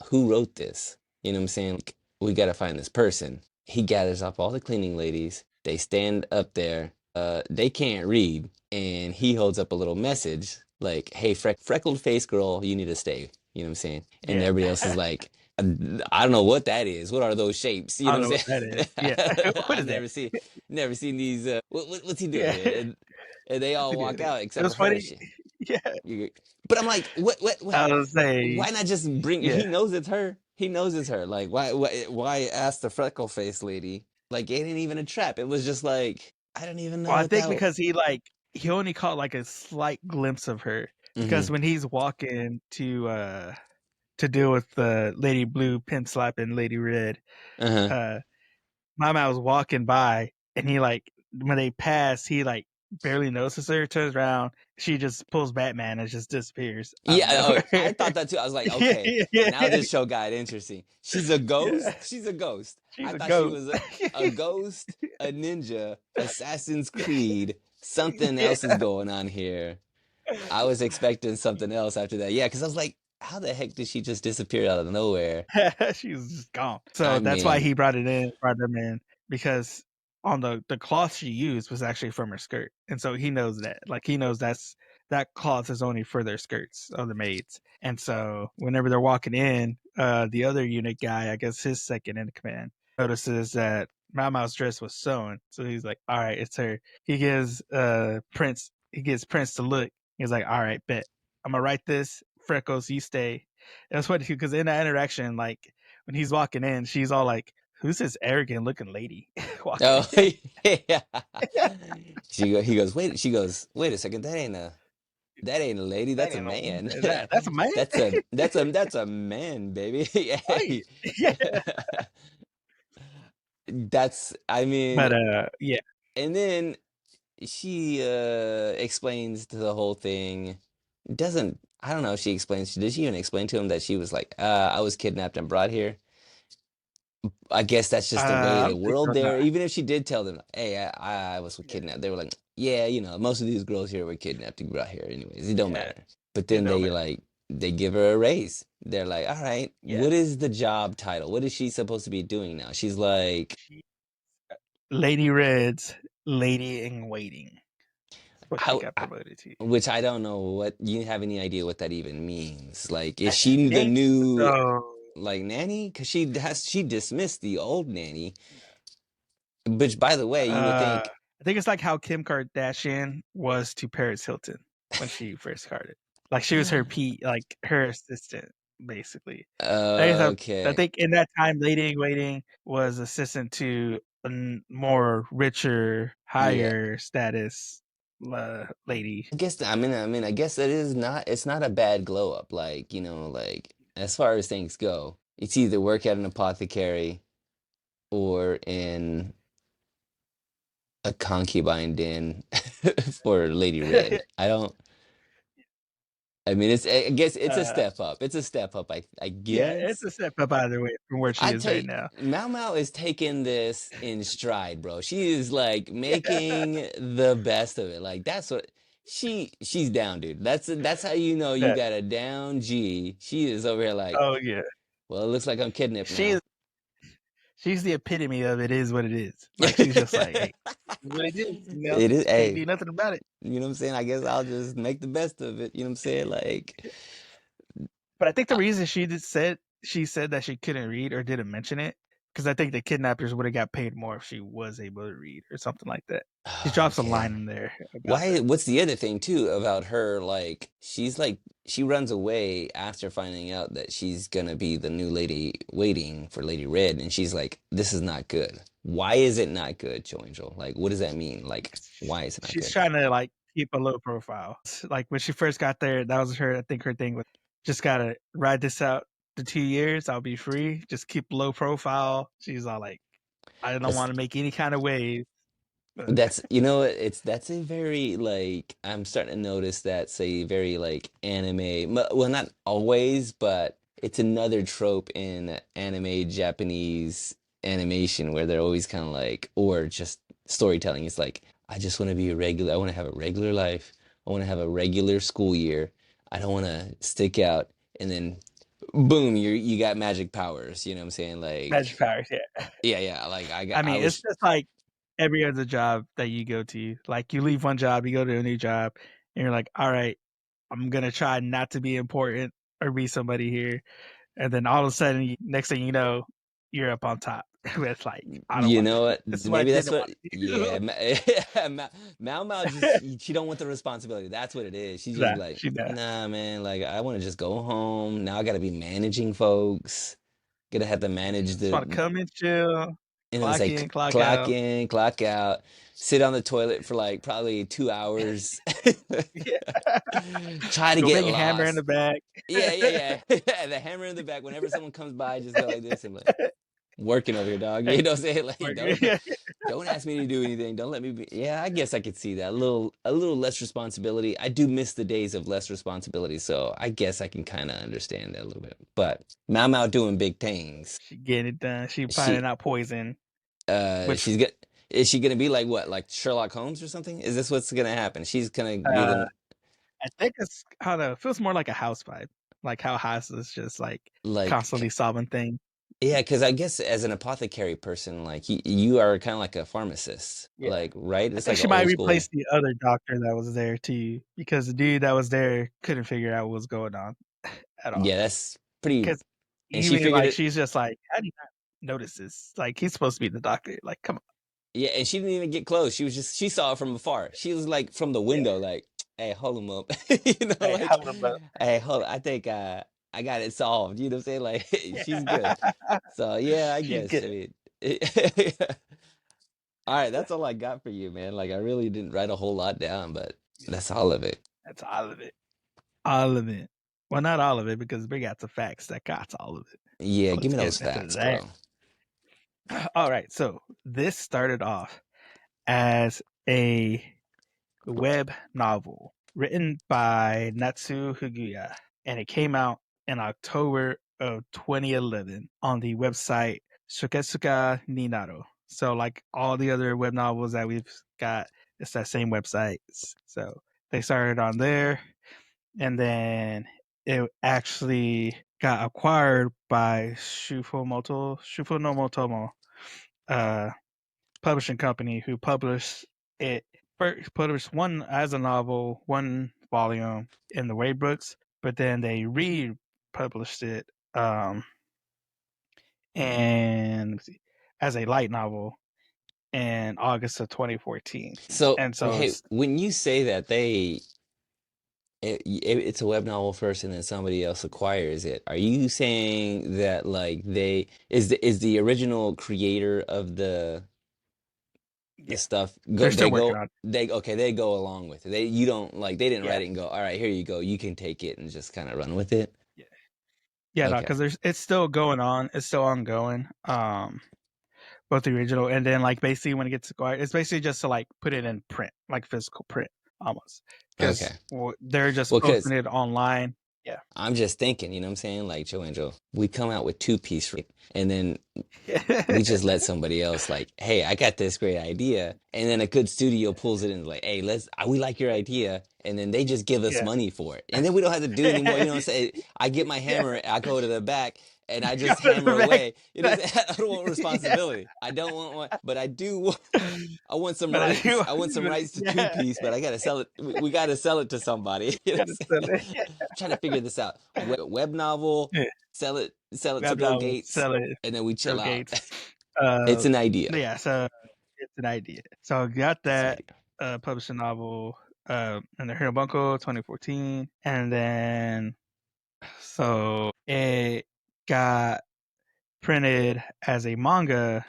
[SPEAKER 2] who wrote this? You know what I'm saying? Like, we gotta find this person. He gathers up all the cleaning ladies. They stand up there. They can't read, and he holds up a little message like, "Hey, freckled face girl, you need to stay." You know what I'm saying? And
[SPEAKER 1] Yeah.
[SPEAKER 2] everybody else is like, "I don't know what that is. What are those shapes?" You
[SPEAKER 1] I
[SPEAKER 2] know
[SPEAKER 1] don't know
[SPEAKER 2] what
[SPEAKER 1] what
[SPEAKER 2] I'm
[SPEAKER 1] that is. Yeah.
[SPEAKER 2] saying?
[SPEAKER 1] What
[SPEAKER 2] I've
[SPEAKER 1] is that?
[SPEAKER 2] never seen these. What's he doing
[SPEAKER 1] Yeah.
[SPEAKER 2] here? And they
[SPEAKER 1] What's he
[SPEAKER 2] all
[SPEAKER 1] doing
[SPEAKER 2] walk
[SPEAKER 1] here?
[SPEAKER 2] out
[SPEAKER 1] It
[SPEAKER 2] except
[SPEAKER 1] was
[SPEAKER 2] for her.
[SPEAKER 1] funny. Yeah.
[SPEAKER 2] But I'm like, what?
[SPEAKER 1] I was say,
[SPEAKER 2] Why not just bring?
[SPEAKER 1] yeah.
[SPEAKER 2] He knows it's her. He knows it's her. Like, why ask the freckle face lady? Like, it ain't even a trap. It was just like, I don't even know
[SPEAKER 1] Well, I
[SPEAKER 2] what
[SPEAKER 1] think
[SPEAKER 2] that.
[SPEAKER 1] because he only caught like a slight glimpse of her, because
[SPEAKER 2] Mm-hmm.
[SPEAKER 1] when he's walking to deal with the Lady Blue pimp slap and Lady Red,
[SPEAKER 2] Uh-huh.
[SPEAKER 1] uh Mama was walking by, and he like when they pass, he like barely notices her, turns around, she just pulls Batman and just disappears out
[SPEAKER 2] Yeah.
[SPEAKER 1] of
[SPEAKER 2] Oh,
[SPEAKER 1] nowhere.
[SPEAKER 2] I thought that too. I was like,
[SPEAKER 1] Yeah,
[SPEAKER 2] okay,
[SPEAKER 1] yeah,
[SPEAKER 2] now this show got interesting. She's a
[SPEAKER 1] yeah.
[SPEAKER 2] ghost. She's a ghost.
[SPEAKER 1] She's
[SPEAKER 2] I
[SPEAKER 1] a
[SPEAKER 2] thought she
[SPEAKER 1] ghost.
[SPEAKER 2] was a ghost, a ninja, Assassin's Creed. Something
[SPEAKER 1] Yeah.
[SPEAKER 2] else is going on here. I was expecting something else after that. Yeah, because I was like, how the heck did she just disappear out of nowhere?
[SPEAKER 1] She was just gone.
[SPEAKER 2] I
[SPEAKER 1] So that's why
[SPEAKER 2] mean,
[SPEAKER 1] he brought them in, because on the cloth she used was actually from her skirt. And so he knows that. Like he knows that cloth is only for their skirts of the maids. And so whenever they're walking in, the other unit guy, I guess his second in command, notices that Mama's dress was sewn. So he's like, all right, it's her. He gives Prince to look. He's like, all right, bet. I'm gonna write this. Freckles, you stay. That's funny because in that interaction, like when he's walking in, she's all like, "Who's this arrogant looking lady walking
[SPEAKER 2] oh
[SPEAKER 1] in?"
[SPEAKER 2] yeah. He goes, wait. She goes, wait a second. That ain't a lady.
[SPEAKER 1] That
[SPEAKER 2] That's a
[SPEAKER 1] ain't no
[SPEAKER 2] man.
[SPEAKER 1] that's a man.
[SPEAKER 2] That's a man, baby.
[SPEAKER 1] Right. Yeah.
[SPEAKER 2] That's I mean,
[SPEAKER 1] But yeah.
[SPEAKER 2] and then she explains to the whole thing. Doesn't I don't know if she explains. Did she even explain to him that she was like, I was kidnapped and brought here? I guess that's just the way
[SPEAKER 1] I
[SPEAKER 2] the
[SPEAKER 1] don't think so.
[SPEAKER 2] world
[SPEAKER 1] No.
[SPEAKER 2] there. Even if she did tell them, "Hey, I was
[SPEAKER 1] Yeah.
[SPEAKER 2] kidnapped," they were like, "Yeah, you know, most of these girls here were kidnapped and brought here, anyways. It don't
[SPEAKER 1] Yeah.
[SPEAKER 2] matter." But
[SPEAKER 1] It
[SPEAKER 2] then
[SPEAKER 1] don't
[SPEAKER 2] they
[SPEAKER 1] matter.
[SPEAKER 2] like they give her a raise. They're like, "All right,
[SPEAKER 1] Yeah.
[SPEAKER 2] what is the job title? What is she supposed to be doing now?" She's like,
[SPEAKER 1] She, Lady Red's lady in waiting. That's what she
[SPEAKER 2] "How?"
[SPEAKER 1] got promoted to.
[SPEAKER 2] Which I don't know what you have any idea what that even means. Like, is
[SPEAKER 1] I
[SPEAKER 2] she the
[SPEAKER 1] think
[SPEAKER 2] new
[SPEAKER 1] so.
[SPEAKER 2] like nanny? Because she dismissed the old nanny. Which, by the way, you would think.
[SPEAKER 1] I think it's like how Kim Kardashian was to Paris Hilton when she first started. Like she was like her assistant, basically. I
[SPEAKER 2] Okay.
[SPEAKER 1] think in that time, Lady in Waiting was assistant to a more richer,
[SPEAKER 2] Yeah.
[SPEAKER 1] higher status lady.
[SPEAKER 2] I guess that is not it's not a bad glow up, like, you know, like as far as things go. It's either work at an apothecary or in a concubine den for Lady Red. I don't. I mean, it's. I guess it's a
[SPEAKER 1] uh,
[SPEAKER 2] step up. It's a step up. I
[SPEAKER 1] yeah, it's
[SPEAKER 2] guess.
[SPEAKER 1] a step up either way from where she
[SPEAKER 2] I
[SPEAKER 1] is
[SPEAKER 2] tell
[SPEAKER 1] right
[SPEAKER 2] you,
[SPEAKER 1] now.
[SPEAKER 2] Mao Mao is taking this in stride, bro. She is like
[SPEAKER 1] Yeah.
[SPEAKER 2] making the best of it. Like that's what she's down, dude. That's how you know you
[SPEAKER 1] That
[SPEAKER 2] got a down G. She is over here like,
[SPEAKER 1] oh yeah.
[SPEAKER 2] well, it looks like I'm kidnapped
[SPEAKER 1] She
[SPEAKER 2] now.
[SPEAKER 1] is she's the epitome of it is what it is. Like she's just like, hey, what it is,
[SPEAKER 2] It is,
[SPEAKER 1] can't
[SPEAKER 2] hey,
[SPEAKER 1] do nothing about it.
[SPEAKER 2] you know what I'm saying? I guess I'll just make the best of it. You know what I'm saying? Like,
[SPEAKER 1] But I think the
[SPEAKER 2] I,
[SPEAKER 1] reason she said that she couldn't read or didn't mention it because I think the kidnappers would have got paid more if she was able to read or something like that. She drops a line
[SPEAKER 2] okay.
[SPEAKER 1] in there about
[SPEAKER 2] Why?
[SPEAKER 1] that.
[SPEAKER 2] What's the other thing too about her? Like she runs away after finding out that she's gonna be the new lady waiting for Lady Red, and she's like, "This is not good. Why is it not good, Joe Angel? Like, what does that mean? Like, why is it not
[SPEAKER 1] She's
[SPEAKER 2] good?"
[SPEAKER 1] trying to like keep a low profile. Like when she first got there, that was her. I think her thing was just gotta ride this out the 2 years. I'll be free. Just keep low profile. She's all like, I don't
[SPEAKER 2] That's
[SPEAKER 1] want to make any kind of wave.
[SPEAKER 2] That's you know what, it's that's a very like I'm starting to notice that's a very like well, not always, but it's another trope in anime Japanese animation where they're always kind of like, or just storytelling. It's like, I just want to be a regular, I want to have a regular life, I want to have a regular school year, I don't want to stick out, and then boom, you got magic powers, you know what I'm saying?
[SPEAKER 1] Magic
[SPEAKER 2] Like,
[SPEAKER 1] powers, yeah.
[SPEAKER 2] yeah, yeah, like
[SPEAKER 1] I
[SPEAKER 2] I
[SPEAKER 1] mean, it's
[SPEAKER 2] was.
[SPEAKER 1] just like every other job that you go to. Like you leave one job, you go to a new job, and you're like, all right, I'm gonna try not to be important or be somebody here. And then all of a sudden, next thing you know, you're up on top. It's like, I don't
[SPEAKER 2] You
[SPEAKER 1] want.
[SPEAKER 2] know what?
[SPEAKER 1] This is what I
[SPEAKER 2] Maybe that's
[SPEAKER 1] didn't
[SPEAKER 2] what.
[SPEAKER 1] want to
[SPEAKER 2] Yeah,
[SPEAKER 1] do.
[SPEAKER 2] Mao Mao just she don't want the responsibility. That's what it is. She's just
[SPEAKER 1] Nah,
[SPEAKER 2] like,
[SPEAKER 1] she nah.
[SPEAKER 2] nah, man. Like I want to just go home. Now I got to be managing folks. Gotta have to manage
[SPEAKER 1] Just want to
[SPEAKER 2] the,
[SPEAKER 1] come and chill,
[SPEAKER 2] and then
[SPEAKER 1] clock
[SPEAKER 2] say
[SPEAKER 1] in, clock
[SPEAKER 2] clock
[SPEAKER 1] out.
[SPEAKER 2] in, clock out, sit on the toilet for like probably 2 hours.
[SPEAKER 1] Yeah.
[SPEAKER 2] Try to
[SPEAKER 1] Go
[SPEAKER 2] get
[SPEAKER 1] bring a hammer in the
[SPEAKER 2] lost.
[SPEAKER 1] back.
[SPEAKER 2] Yeah, yeah, yeah. The hammer in the back. Whenever someone comes by, just go like this and like, working over here, dog. You
[SPEAKER 1] Hey,
[SPEAKER 2] know what I'm saying? Like,
[SPEAKER 1] work.
[SPEAKER 2] don't ask me to do anything. Don't let me be. Yeah, I guess I could see that. A little less responsibility. I do miss the days of less responsibility, so I guess I can kind of understand that a little bit. But Mao Mao doing big things.
[SPEAKER 1] She getting it done. She finding
[SPEAKER 2] She
[SPEAKER 1] out poison,
[SPEAKER 2] uh
[SPEAKER 1] which
[SPEAKER 2] she's get is she gonna be like what, like Sherlock Holmes or something? Is this what's gonna happen? She's gonna be
[SPEAKER 1] uh,
[SPEAKER 2] the,
[SPEAKER 1] I think it's I don't know. It feels more like a house vibe, like how house is just like
[SPEAKER 2] like,
[SPEAKER 1] constantly solving things.
[SPEAKER 2] yeah, because I guess as an apothecary person, like you are kind of like a pharmacist,
[SPEAKER 1] Yeah,
[SPEAKER 2] like, right?
[SPEAKER 1] I
[SPEAKER 2] It's
[SPEAKER 1] think
[SPEAKER 2] like an
[SPEAKER 1] she might
[SPEAKER 2] old school.
[SPEAKER 1] replace the other doctor that was there too, because the dude that was there couldn't figure out what was going on at all.
[SPEAKER 2] Yeah, that's pretty.
[SPEAKER 1] Because
[SPEAKER 2] And she
[SPEAKER 1] even
[SPEAKER 2] figured
[SPEAKER 1] like
[SPEAKER 2] it.
[SPEAKER 1] she's just like, how do you not notice this? Like he's supposed to be the doctor. Like, come on.
[SPEAKER 2] Yeah, and she didn't even get close. She saw it from afar. She was like from the
[SPEAKER 1] Yeah.
[SPEAKER 2] window, like, "Hey, hold him up," you know,
[SPEAKER 1] Hey,
[SPEAKER 2] like,
[SPEAKER 1] hold him up.
[SPEAKER 2] "Hey, hold. I think I got it solved." You know what I'm saying? Like, she's good. So yeah, I
[SPEAKER 1] She's
[SPEAKER 2] guess.
[SPEAKER 1] good.
[SPEAKER 2] I mean, all right, that's all I got for you, man. Like, I really didn't write a whole lot down, but that's all of it.
[SPEAKER 1] That's all of it. All of it. Well, not all of it because we got the facts that got all of it.
[SPEAKER 2] Yeah,
[SPEAKER 1] So
[SPEAKER 2] give
[SPEAKER 1] let's
[SPEAKER 2] me
[SPEAKER 1] get
[SPEAKER 2] those
[SPEAKER 1] into
[SPEAKER 2] facts,
[SPEAKER 1] that.
[SPEAKER 2] bro.
[SPEAKER 1] All right. So this started off as a web novel written by Natsu Higuya, and it came out in October of 2011 on the website Shoketsuka Ninaro. So, like all the other web novels that we've got, it's that same website. So they started on there, and then it actually got acquired by Shufo no Motomo, uh, publishing company who published it first published one as a novel, one volume in the Way books, but then they republished it and as a light novel in August of 2014.
[SPEAKER 2] So,
[SPEAKER 1] And so
[SPEAKER 2] hey,
[SPEAKER 1] it's
[SPEAKER 2] when you say that it's a web novel first and then somebody else acquires it, are you saying that like they is the original creator of the
[SPEAKER 1] yeah,
[SPEAKER 2] stuff
[SPEAKER 1] they're still working on it.
[SPEAKER 2] they go along with it, they you don't like, they didn't
[SPEAKER 1] Yeah,
[SPEAKER 2] write it and go, all right, here you go, you can take it and just kind of run with it?
[SPEAKER 1] yeah. Yeah, no,
[SPEAKER 2] Okay.
[SPEAKER 1] because there's it's still going on. It's still ongoing. Both the original and then like basically when it gets acquired, it's basically just to like put it in print, like physical print almost, because
[SPEAKER 2] Okay.
[SPEAKER 1] they're just
[SPEAKER 2] Well, because
[SPEAKER 1] posting it online. Yeah.
[SPEAKER 2] I'm just thinking, you know what I'm saying? Like Joe and Joe, we come out with two piece, right? And then we just let somebody else like, hey, I got this great idea, and then a good studio pulls it in like, hey, we like your idea, and then they just give us
[SPEAKER 1] Yeah.
[SPEAKER 2] money for it, and then we don't have to do anymore. You know what I'm saying? I get my
[SPEAKER 1] Yeah.
[SPEAKER 2] hammer, I go to the back, and I
[SPEAKER 1] Go
[SPEAKER 2] just
[SPEAKER 1] to
[SPEAKER 2] hammer
[SPEAKER 1] the back.
[SPEAKER 2] away. You know what I'm saying? I don't want
[SPEAKER 1] Yeah.
[SPEAKER 2] responsibility. I don't want one, but I do. I want some
[SPEAKER 1] But I
[SPEAKER 2] rights.
[SPEAKER 1] do,
[SPEAKER 2] I want some
[SPEAKER 1] but
[SPEAKER 2] rights to two
[SPEAKER 1] yeah,
[SPEAKER 2] piece, but I gotta sell it. We gotta sell it to somebody. You know what
[SPEAKER 1] gotta
[SPEAKER 2] I'm
[SPEAKER 1] sell
[SPEAKER 2] saying?
[SPEAKER 1] it. Yeah.
[SPEAKER 2] I'm trying to figure this out. Web novel,
[SPEAKER 1] Yeah.
[SPEAKER 2] sell it to
[SPEAKER 1] Web
[SPEAKER 2] Bill
[SPEAKER 1] novel,
[SPEAKER 2] Gates,
[SPEAKER 1] sell it,
[SPEAKER 2] and then we
[SPEAKER 1] Bill
[SPEAKER 2] chill out.
[SPEAKER 1] Gates.
[SPEAKER 2] It's an idea.
[SPEAKER 1] Yeah, so it's an idea. So I got
[SPEAKER 2] It's an
[SPEAKER 1] that
[SPEAKER 2] idea.
[SPEAKER 1] published a novel in the Hero Bunko 2014, and then so it got printed as a manga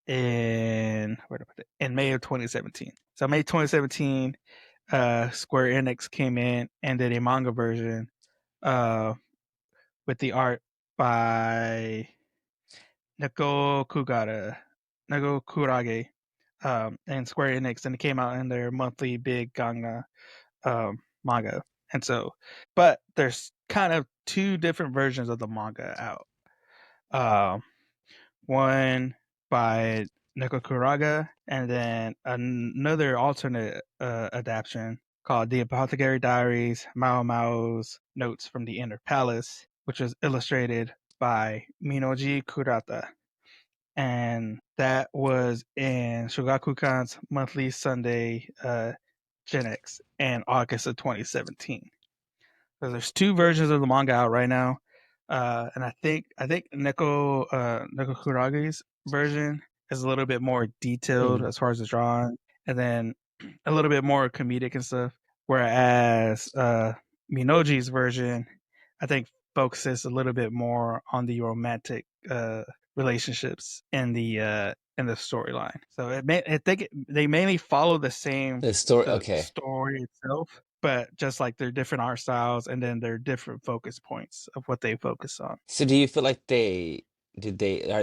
[SPEAKER 1] in where did I put it? In May of 2017. So May 2017, Square Enix came in and did a manga version uh, with the art by Neko Kugata, Neko Kurage, and Square Enix, and it came out in their monthly big Ganga manga. And so, but there's kind of two different versions of the manga out. Um, one by Neko Kuraga, and then another alternate adaptation called The Apothecary Diaries, Mao Mao's Notes from the Inner Palace, which was illustrated by Minoji Kurata. And that was in Shogakukan's monthly Sunday Gen X in August of 2017. So there's two versions of the manga out right now, and I think Neko Kuragi's version is a little bit more detailed
[SPEAKER 2] Mm.
[SPEAKER 1] as far as the drawing, and then a little bit more comedic and stuff. Whereas Minoji's version, I think focuses a little bit more on the romantic relationships in the storyline. So I think they mainly follow
[SPEAKER 2] The story.
[SPEAKER 1] the
[SPEAKER 2] Okay.
[SPEAKER 1] story itself, but just like their different art styles and then their different focus points of what they focus on.
[SPEAKER 2] So do you feel like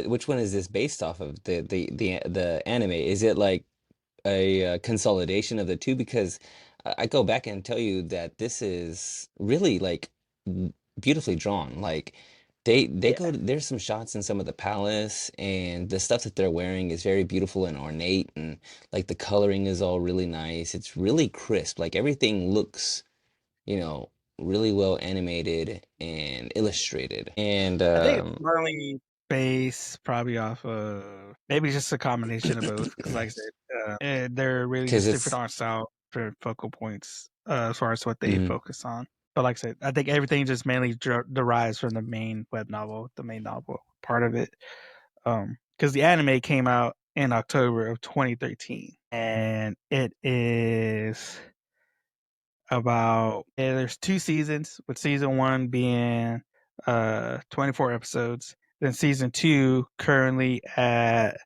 [SPEAKER 2] which one is this based off of? The anime? Is it like a consolidation of the two? Because I go back and tell you that this is really like beautifully drawn. Like they
[SPEAKER 1] Yeah,
[SPEAKER 2] go there's some shots in some of the palace, and the stuff that they're wearing is very beautiful and ornate, and like the coloring is all really nice. It's really crisp. Like everything looks, you know, really well animated and illustrated. And
[SPEAKER 1] I think it's probably based probably off of maybe just a combination of both. Because like I said, they're really
[SPEAKER 2] because
[SPEAKER 1] just different
[SPEAKER 2] it's
[SPEAKER 1] art style for focal points as far as what they
[SPEAKER 2] mhm.
[SPEAKER 1] focus on. But like I said, I think everything just mainly derives from the main web novel, the main novel part of it. Because the anime came out in October of 2013, and it is about there's two seasons, with season one being 24 episodes, then season two currently at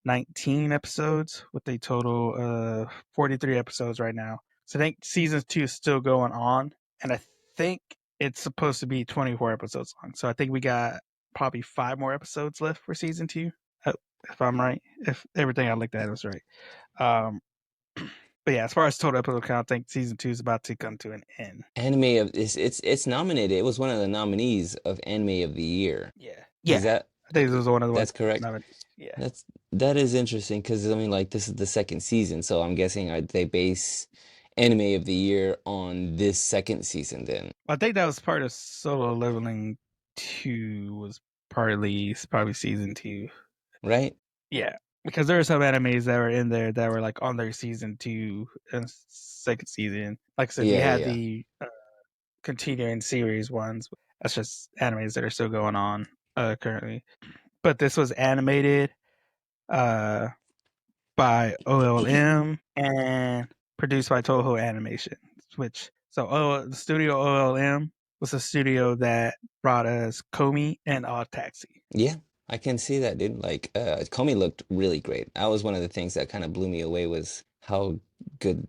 [SPEAKER 1] 19 episodes with a total of 43 episodes right now. So I think season two is still going on, and I think it's supposed to be 24 episodes long. So I think we got probably five more episodes left for season two, uh, if I'm right, if everything I looked at was right. Um, but yeah, as far as total episode count, I think season two is about to come to an end.
[SPEAKER 2] Anime of it's nominated. It was one of the nominees of Anime of the Year.
[SPEAKER 1] Yeah,
[SPEAKER 2] Is
[SPEAKER 1] yeah, I think this was one of the ones.
[SPEAKER 2] that's correct?
[SPEAKER 1] Not, yeah,
[SPEAKER 2] That's that is interesting because I mean, like, this is the second season, so I'm guessing they base Anime of the Year on this second season then,
[SPEAKER 1] I think that was part of Solo Leveling Two. Was partly probably season two.
[SPEAKER 2] right?
[SPEAKER 1] Yeah, because there were some animes that were in there that were like on their season two and second season. Like I said, we
[SPEAKER 2] Yeah, yeah,
[SPEAKER 1] had
[SPEAKER 2] yeah.
[SPEAKER 1] the continuing series ones. That's just animes that are still going on currently. But this was animated uh, by OLM and produced by Toho Animation. Which so the studio OLM was a studio that brought us Komi and Odd Taxi.
[SPEAKER 2] Yeah, I can see that, dude. Like, Comey looked really great. That was one of the things that kind of blew me away was how good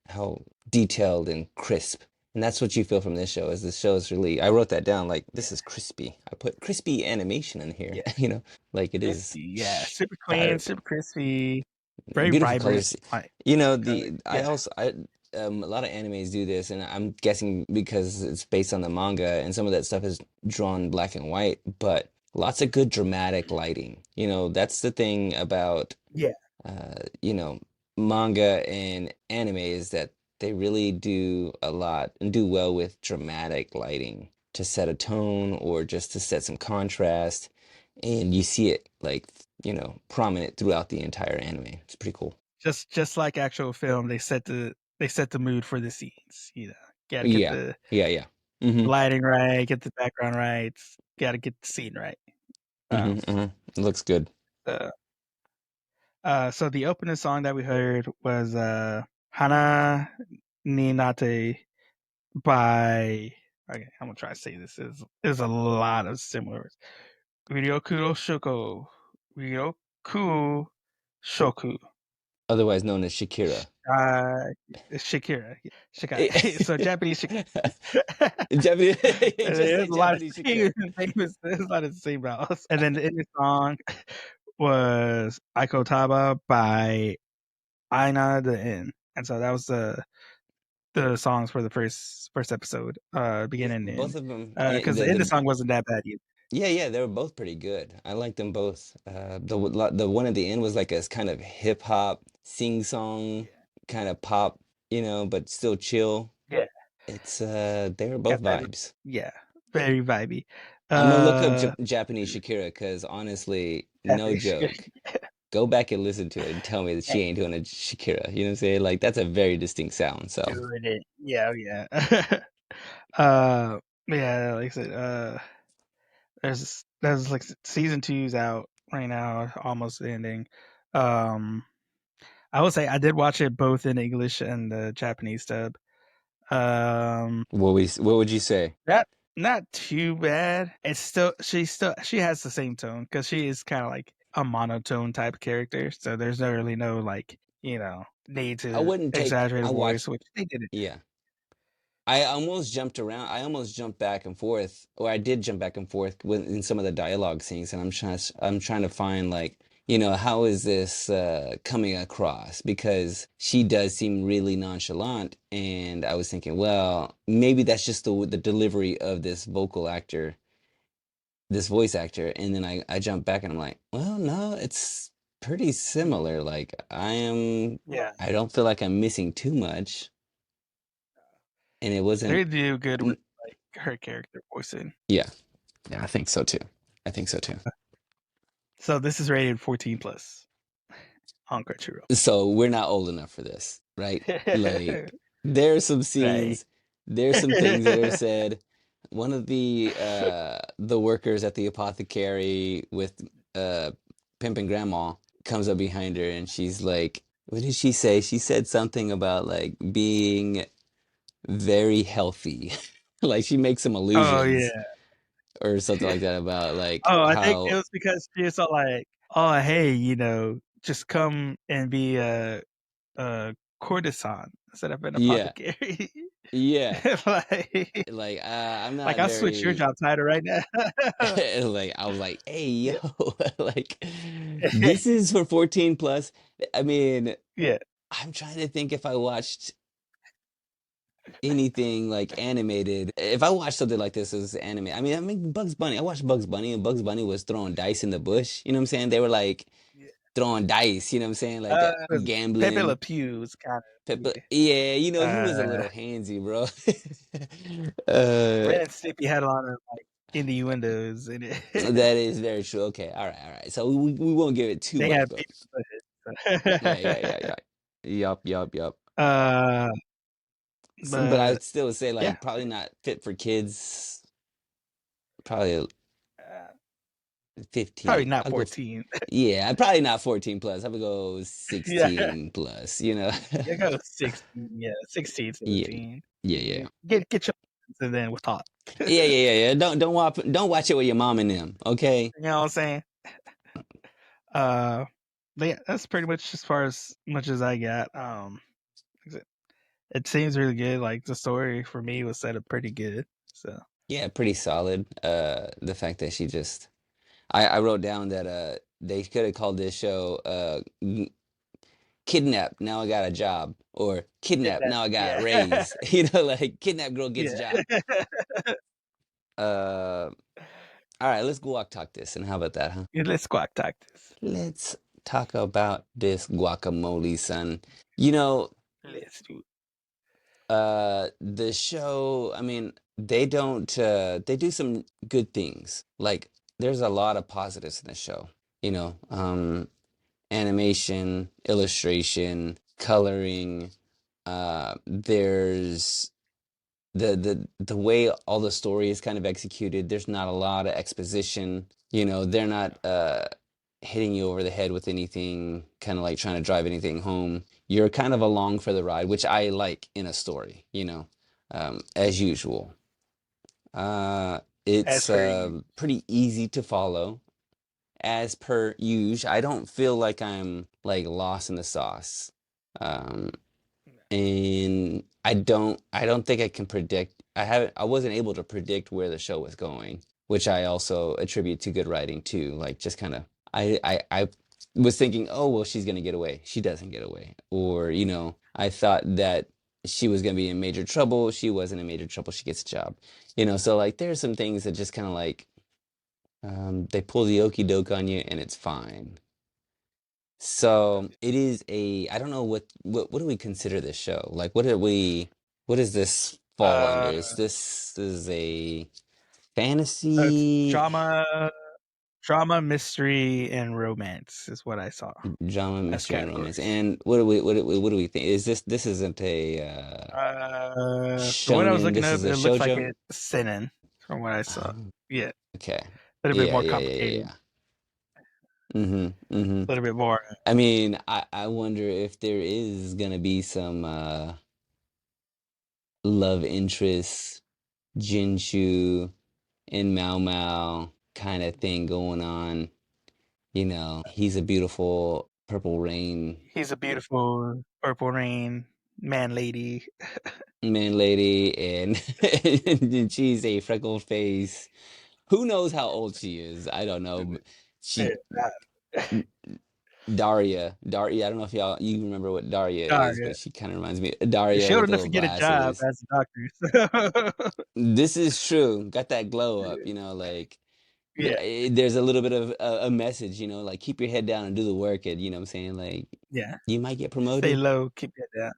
[SPEAKER 2] how detailed and crisp And that's what you feel from this show. Is this show is really? I wrote that down. Like this is crispy. I put crispy animation in here.
[SPEAKER 1] Yeah,
[SPEAKER 2] Like it is
[SPEAKER 1] crispy. Yeah, super clean,
[SPEAKER 2] sharp,
[SPEAKER 1] super crispy, very
[SPEAKER 2] beautiful
[SPEAKER 1] vibrant.
[SPEAKER 2] colors.
[SPEAKER 1] Like color.
[SPEAKER 2] The I
[SPEAKER 1] Yeah,
[SPEAKER 2] also I a lot of animes do this, and I'm guessing because it's based on the manga, and some of that stuff is drawn black and white, but lots of good dramatic lighting. That's the thing about
[SPEAKER 1] yeah.
[SPEAKER 2] uh, you know, manga and anime is that they really do a lot and do well with dramatic lighting to set a tone or just to set some contrast. And you see it like, prominent throughout the entire anime. It's pretty cool.
[SPEAKER 1] Just like actual film, they set the mood for the scenes. Got to get
[SPEAKER 2] Yeah. Yeah, yeah.
[SPEAKER 1] the
[SPEAKER 2] Mm-hmm.
[SPEAKER 1] lighting right, get the background right, got to get the scene right. Um,
[SPEAKER 2] Mm-hmm. Mm-hmm. It looks good.
[SPEAKER 1] uh, so the opening song that we heard was Hana ni Nate by, okay, I'm gonna try to say this. There's a lot of similar words. Ryoku Shoko. Ryoku Shoku.
[SPEAKER 2] Otherwise known as Shakira.
[SPEAKER 1] Uh, Shakira. Shakira. So Japanese Shakira.
[SPEAKER 2] Japanese, just say
[SPEAKER 1] There's a lot of
[SPEAKER 2] Japanese Shakira.
[SPEAKER 1] famous, there's a lot of the same vowels. And then the ending song was Aikotaba by Aina the Inn. And so that was the songs for the first episode,
[SPEAKER 2] Yeah,
[SPEAKER 1] beginning and
[SPEAKER 2] both
[SPEAKER 1] end.
[SPEAKER 2] of them.
[SPEAKER 1] Because the ending song wasn't that bad either.
[SPEAKER 2] Yeah, yeah, they were both pretty good. I liked them both. The one at the end was like a kind of hip hop, sing song, kind of pop, but still chill.
[SPEAKER 1] Yeah,
[SPEAKER 2] It's they were both
[SPEAKER 1] got that.
[SPEAKER 2] vibes.
[SPEAKER 1] Yeah, very vibey.
[SPEAKER 2] I'm gonna look up
[SPEAKER 1] Uh,
[SPEAKER 2] Japanese Shakira because honestly, no
[SPEAKER 1] Japanese
[SPEAKER 2] joke. Go back and listen to it and tell me that she ain't doing a Shakira. You know what I'm saying? Like that's a very distinct sound. So
[SPEAKER 1] doing it. Yeah, oh, yeah. uh, yeah, like I said, there's like season two's out right now, almost ending. Um, I will say I did watch it both in English and the Japanese dub. Um,
[SPEAKER 2] what would you say?
[SPEAKER 1] not not too bad. It's she has the same tone because she is kind of like a monotone type character. So there's no really no like need
[SPEAKER 2] I
[SPEAKER 1] to
[SPEAKER 2] wouldn't take.
[SPEAKER 1] exaggerate
[SPEAKER 2] I
[SPEAKER 1] a voice,
[SPEAKER 2] watched.
[SPEAKER 1] which they did it.
[SPEAKER 2] Yeah. I almost jumped around. I almost jumped back and forth, or I did jump back and forth in some of the dialogue scenes, and I'm trying to find like, how is this coming across? Because she does seem really nonchalant, and I was thinking, well, maybe that's just the delivery of this voice actor, and then I jumped back and I'm like, well, no, it's pretty similar. Like
[SPEAKER 1] Yeah,
[SPEAKER 2] I don't feel like I'm missing too much, and it wasn't.
[SPEAKER 1] they do good with like her character voicing.
[SPEAKER 2] Yeah. Yeah, I think so too. I think so too.
[SPEAKER 1] So this is rated 14 plus on Crunchyroll.
[SPEAKER 2] So we're not old enough for this, right? Like there are some
[SPEAKER 1] Right.
[SPEAKER 2] scenes, there's some things that are said. One of the workers at the apothecary with pimping grandma comes up behind her and she's like, what did she say? She said something about like being very healthy. Like she makes some
[SPEAKER 1] Oh
[SPEAKER 2] allusions
[SPEAKER 1] yeah.
[SPEAKER 2] or something like that about like
[SPEAKER 1] Oh, I think it
[SPEAKER 2] how
[SPEAKER 1] was because she was all like, "Oh, hey, just come and be a courtesan instead of an
[SPEAKER 2] yeah,
[SPEAKER 1] apothecary."
[SPEAKER 2] yeah.
[SPEAKER 1] like,
[SPEAKER 2] Like I'm
[SPEAKER 1] like
[SPEAKER 2] not
[SPEAKER 1] I'll switch your
[SPEAKER 2] very
[SPEAKER 1] job title right now.
[SPEAKER 2] like I was like, hey
[SPEAKER 1] Yeah.
[SPEAKER 2] yo, like this is for 14 plus. I mean,
[SPEAKER 1] Yeah.
[SPEAKER 2] I'm trying to think if I watched anything like animated. If I watched something like this as anime, I mean Bugs Bunny. I watched Bugs Bunny and Bugs Bunny was throwing dice in the bush. You know what I'm saying? They were like
[SPEAKER 1] Yeah.
[SPEAKER 2] throwing dice, you know what I'm saying? Like
[SPEAKER 1] Pepe Le
[SPEAKER 2] gambling.
[SPEAKER 1] Pew was kind of
[SPEAKER 2] Peppa, yeah, he was a
[SPEAKER 1] uh
[SPEAKER 2] little handsy, bro.
[SPEAKER 1] Ren and Stimpy had a lot of like innuendos in it.
[SPEAKER 2] That is very true. Okay, all right, all right. So we won't give it too
[SPEAKER 1] They
[SPEAKER 2] much,
[SPEAKER 1] had
[SPEAKER 2] but
[SPEAKER 1] baby
[SPEAKER 2] yeah, yeah, yeah,
[SPEAKER 1] footage.
[SPEAKER 2] yeah. Yup, yup, yup.
[SPEAKER 1] uh,
[SPEAKER 2] But I
[SPEAKER 1] but
[SPEAKER 2] would still say
[SPEAKER 1] yeah,
[SPEAKER 2] like probably not fit for kids. Probably
[SPEAKER 1] uh, probably
[SPEAKER 2] 15.
[SPEAKER 1] not
[SPEAKER 2] I'll go.
[SPEAKER 1] 14.
[SPEAKER 2] Yeah, probably not 14 plus. I would go
[SPEAKER 1] Yeah,
[SPEAKER 2] 16 plus. You know.
[SPEAKER 1] yeah, go 16. Yeah, 16,
[SPEAKER 2] Yeah,
[SPEAKER 1] 17.
[SPEAKER 2] yeah, yeah,
[SPEAKER 1] Get your and then we'll talk.
[SPEAKER 2] yeah, yeah, yeah, yeah. Don't watch it with your mom and them. Okay.
[SPEAKER 1] You know what I'm saying? Uh, but yeah, that's pretty much as far as much as I got. Like I said, It seems really good. Like the story for me was set up pretty good. So
[SPEAKER 2] Yeah, pretty solid. The fact that she just I wrote down that they could have called this show Kidnap, now I got a job, or
[SPEAKER 1] get
[SPEAKER 2] Kidnap,
[SPEAKER 1] that.
[SPEAKER 2] now I got a
[SPEAKER 1] Yeah,
[SPEAKER 2] raise. You know, like Kidnap girl gets a
[SPEAKER 1] yeah.
[SPEAKER 2] job. Uh, all right, let's guac talk this. And how about that, huh?
[SPEAKER 1] Yeah, let's squawk talk this.
[SPEAKER 2] Let's talk about this guacamole, son. You know,
[SPEAKER 1] Let's do it.
[SPEAKER 2] the show, I mean, they don't they do some good things. Like there's a lot of positives in the show. You know, animation, illustration, coloring, there's the way all the story is kind of executed. There's not a lot of exposition. You know, they're not hitting you over the head with anything, kind of like trying to drive anything home. You're kind of along for the ride, which I like in a story, you know, as usual.
[SPEAKER 1] As
[SPEAKER 2] It's
[SPEAKER 1] per you.
[SPEAKER 2] pretty easy to follow, as per usual. I don't feel like I'm like lost in the sauce. Um, and I don't think I can predict. I wasn't able to predict where the show was going, which I also attribute to good writing too. Like just kind of I was thinking, oh well, she's gonna get away. She doesn't get away. Or, you know, I thought that she was gonna be in major trouble. She wasn't in major trouble. She gets a job. You know, so like there's some things that just kind of like they pull the okey doke on you and it's fine. So it is a, I don't know what do we consider this show? Like what does this fall under?
[SPEAKER 1] Uh,
[SPEAKER 2] Is a
[SPEAKER 1] it's
[SPEAKER 2] fantasy,
[SPEAKER 1] drama, mystery, and romance is what I saw
[SPEAKER 2] drama,
[SPEAKER 1] as
[SPEAKER 2] mystery, and romance?
[SPEAKER 1] categories.
[SPEAKER 2] And what do we think? Is this isn't a
[SPEAKER 1] From what I was
[SPEAKER 2] shonen,
[SPEAKER 1] looking
[SPEAKER 2] this
[SPEAKER 1] up,
[SPEAKER 2] is a
[SPEAKER 1] it looks like
[SPEAKER 2] shoujo?
[SPEAKER 1] it's seinen from what I saw.
[SPEAKER 2] Oh,
[SPEAKER 1] Yeah, a
[SPEAKER 2] okay.
[SPEAKER 1] little bit
[SPEAKER 2] Yeah,
[SPEAKER 1] more
[SPEAKER 2] yeah, yeah, yeah,
[SPEAKER 1] complicated,
[SPEAKER 2] yeah. Mm-hmm. Mm-hmm.
[SPEAKER 1] a little bit more.
[SPEAKER 2] I mean, I wonder if there is gonna be some love interest, Jinshu and Mau Mau kind of thing going on. You know, he's a beautiful purple rain
[SPEAKER 1] He's a beautiful purple rain man lady.
[SPEAKER 2] man lady, and, and she's a freckled face. Who knows how old she is? I don't know.
[SPEAKER 1] Yeah,
[SPEAKER 2] She Daria. I don't know if you remember what Daria is,
[SPEAKER 1] Darn,
[SPEAKER 2] but she kind of reminds me of
[SPEAKER 1] yeah.
[SPEAKER 2] Daria
[SPEAKER 1] She old
[SPEAKER 2] with the
[SPEAKER 1] enough
[SPEAKER 2] little
[SPEAKER 1] to get a job
[SPEAKER 2] glasses.
[SPEAKER 1] as a doctor. So.
[SPEAKER 2] This is true. Got that glow up, you know, like
[SPEAKER 1] Yeah,
[SPEAKER 2] there's a little bit of a message, you know, like keep your head down and do the work, and you know what I'm saying, like
[SPEAKER 1] yeah.
[SPEAKER 2] you might get
[SPEAKER 1] Stay
[SPEAKER 2] promoted.
[SPEAKER 1] low, keep it down.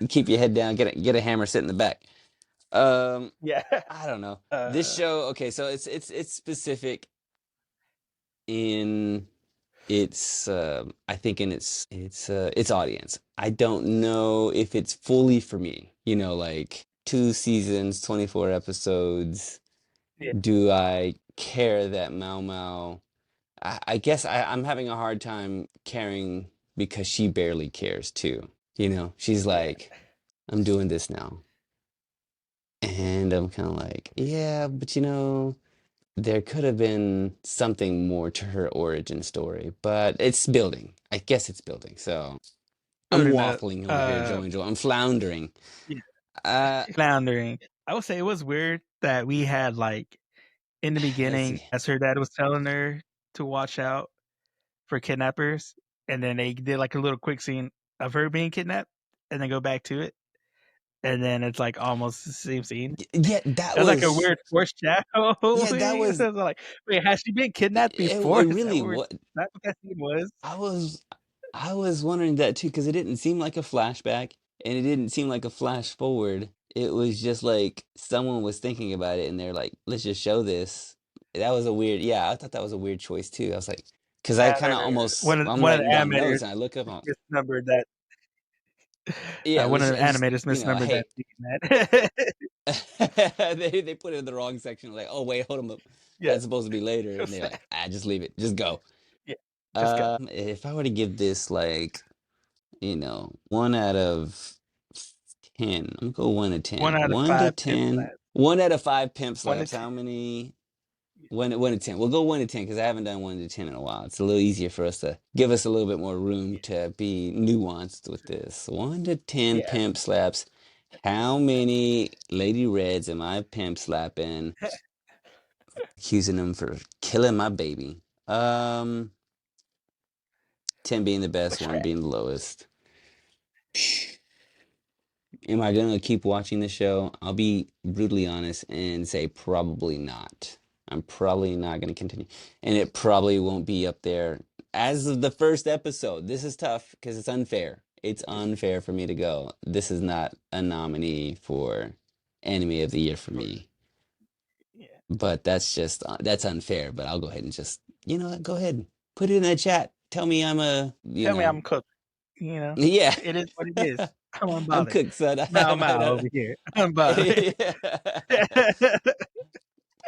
[SPEAKER 2] Keep your head down, get a hammer, sit in the back. Um,
[SPEAKER 1] Yeah.
[SPEAKER 2] I don't know. This
[SPEAKER 1] Uh,
[SPEAKER 2] show, okay, so it's specific in its I think in its audience. I don't know if it's fully for me. You know, like 2 seasons, 24 episodes.
[SPEAKER 1] yeah,
[SPEAKER 2] Do I care that Mau Mau? I guess I'm having a hard time caring because she barely cares too. You know, she's
[SPEAKER 1] yeah.
[SPEAKER 2] like, I'm doing this now. And I'm kind of like, yeah, but you know, there could have been something more to her origin story, but it's building. I guess it's building. So I'm
[SPEAKER 1] Building up.
[SPEAKER 2] waffling over here, Joe and Joe. I'm floundering.
[SPEAKER 1] Yeah,
[SPEAKER 2] Uh,
[SPEAKER 1] floundering. I would say it was weird that we had like in the
[SPEAKER 2] let's
[SPEAKER 1] beginning,
[SPEAKER 2] see.
[SPEAKER 1] as her dad was telling her to watch out for kidnappers, and then they did like a little quick scene of her being kidnapped, and then go back to it, and then it's like almost the same scene.
[SPEAKER 2] Yeah,
[SPEAKER 1] It was like a weird foreshadowing.
[SPEAKER 2] that
[SPEAKER 1] It
[SPEAKER 2] was,
[SPEAKER 1] was like, wait, has she been kidnapped
[SPEAKER 2] it
[SPEAKER 1] before?
[SPEAKER 2] really was.
[SPEAKER 1] That what that scene was?
[SPEAKER 2] I was I was wondering that too because it didn't seem like a flashback and it didn't seem like a flash forward. It was just like someone was thinking about it and they're like, let's just show this. That was a weird, yeah, I thought that was a weird choice too. I was like, because I
[SPEAKER 1] Yeah,
[SPEAKER 2] kind of almost, I'm
[SPEAKER 1] one of
[SPEAKER 2] writing
[SPEAKER 1] the
[SPEAKER 2] down
[SPEAKER 1] animators
[SPEAKER 2] notes and I look up on,
[SPEAKER 1] misnumbered that.
[SPEAKER 2] yeah,
[SPEAKER 1] One
[SPEAKER 2] let's
[SPEAKER 1] of the
[SPEAKER 2] just,
[SPEAKER 1] animators
[SPEAKER 2] you know,
[SPEAKER 1] misnumbered that
[SPEAKER 2] hey,
[SPEAKER 1] scene.
[SPEAKER 2] they put it in the wrong section. Like, oh wait, hold on,
[SPEAKER 1] Yeah,
[SPEAKER 2] that's supposed to be later, and
[SPEAKER 1] just
[SPEAKER 2] they're like, ah, just leave it, just go.
[SPEAKER 1] yeah, just go.
[SPEAKER 2] If I were to give this like, you know, 1 out of 10. I'm gonna go 1 to 10.
[SPEAKER 1] 1 out of
[SPEAKER 2] 1 to
[SPEAKER 1] 5 pimp
[SPEAKER 2] 10.
[SPEAKER 1] slaps.
[SPEAKER 2] 1 out of 5 pimp
[SPEAKER 1] 1 to
[SPEAKER 2] slaps.
[SPEAKER 1] 10.
[SPEAKER 2] How many? one to ten. We'll go 1 to 10 because I haven't done 1 to 10 in a while. It's a little easier for us to give us a little bit more room
[SPEAKER 1] Yeah,
[SPEAKER 2] to be nuanced with this. 1 to 10
[SPEAKER 1] yeah.
[SPEAKER 2] pimp slaps. How many lady reds am I pimp slapping? Accusing them for killing my baby. 10 being the best,
[SPEAKER 1] Which
[SPEAKER 2] one being the lowest. Am I gonna keep watching the show? I'll be brutally honest and say probably not. I'm probably not gonna continue, and it probably won't be up there as of the first episode. This is tough because it's unfair. It's unfair for me to go. This is not a nominee for Anime of the Year for me.
[SPEAKER 1] yeah.
[SPEAKER 2] But that's just that's unfair. But I'll go ahead and just go ahead, put it in the chat. Tell me I'm a
[SPEAKER 1] Tell me I'm cooked. You know,
[SPEAKER 2] yeah.
[SPEAKER 1] it is what it is. I'm
[SPEAKER 2] I'm
[SPEAKER 1] unbothered.
[SPEAKER 2] cooked, son.
[SPEAKER 1] Mau Mau over here. Unbothered.
[SPEAKER 2] Yeah.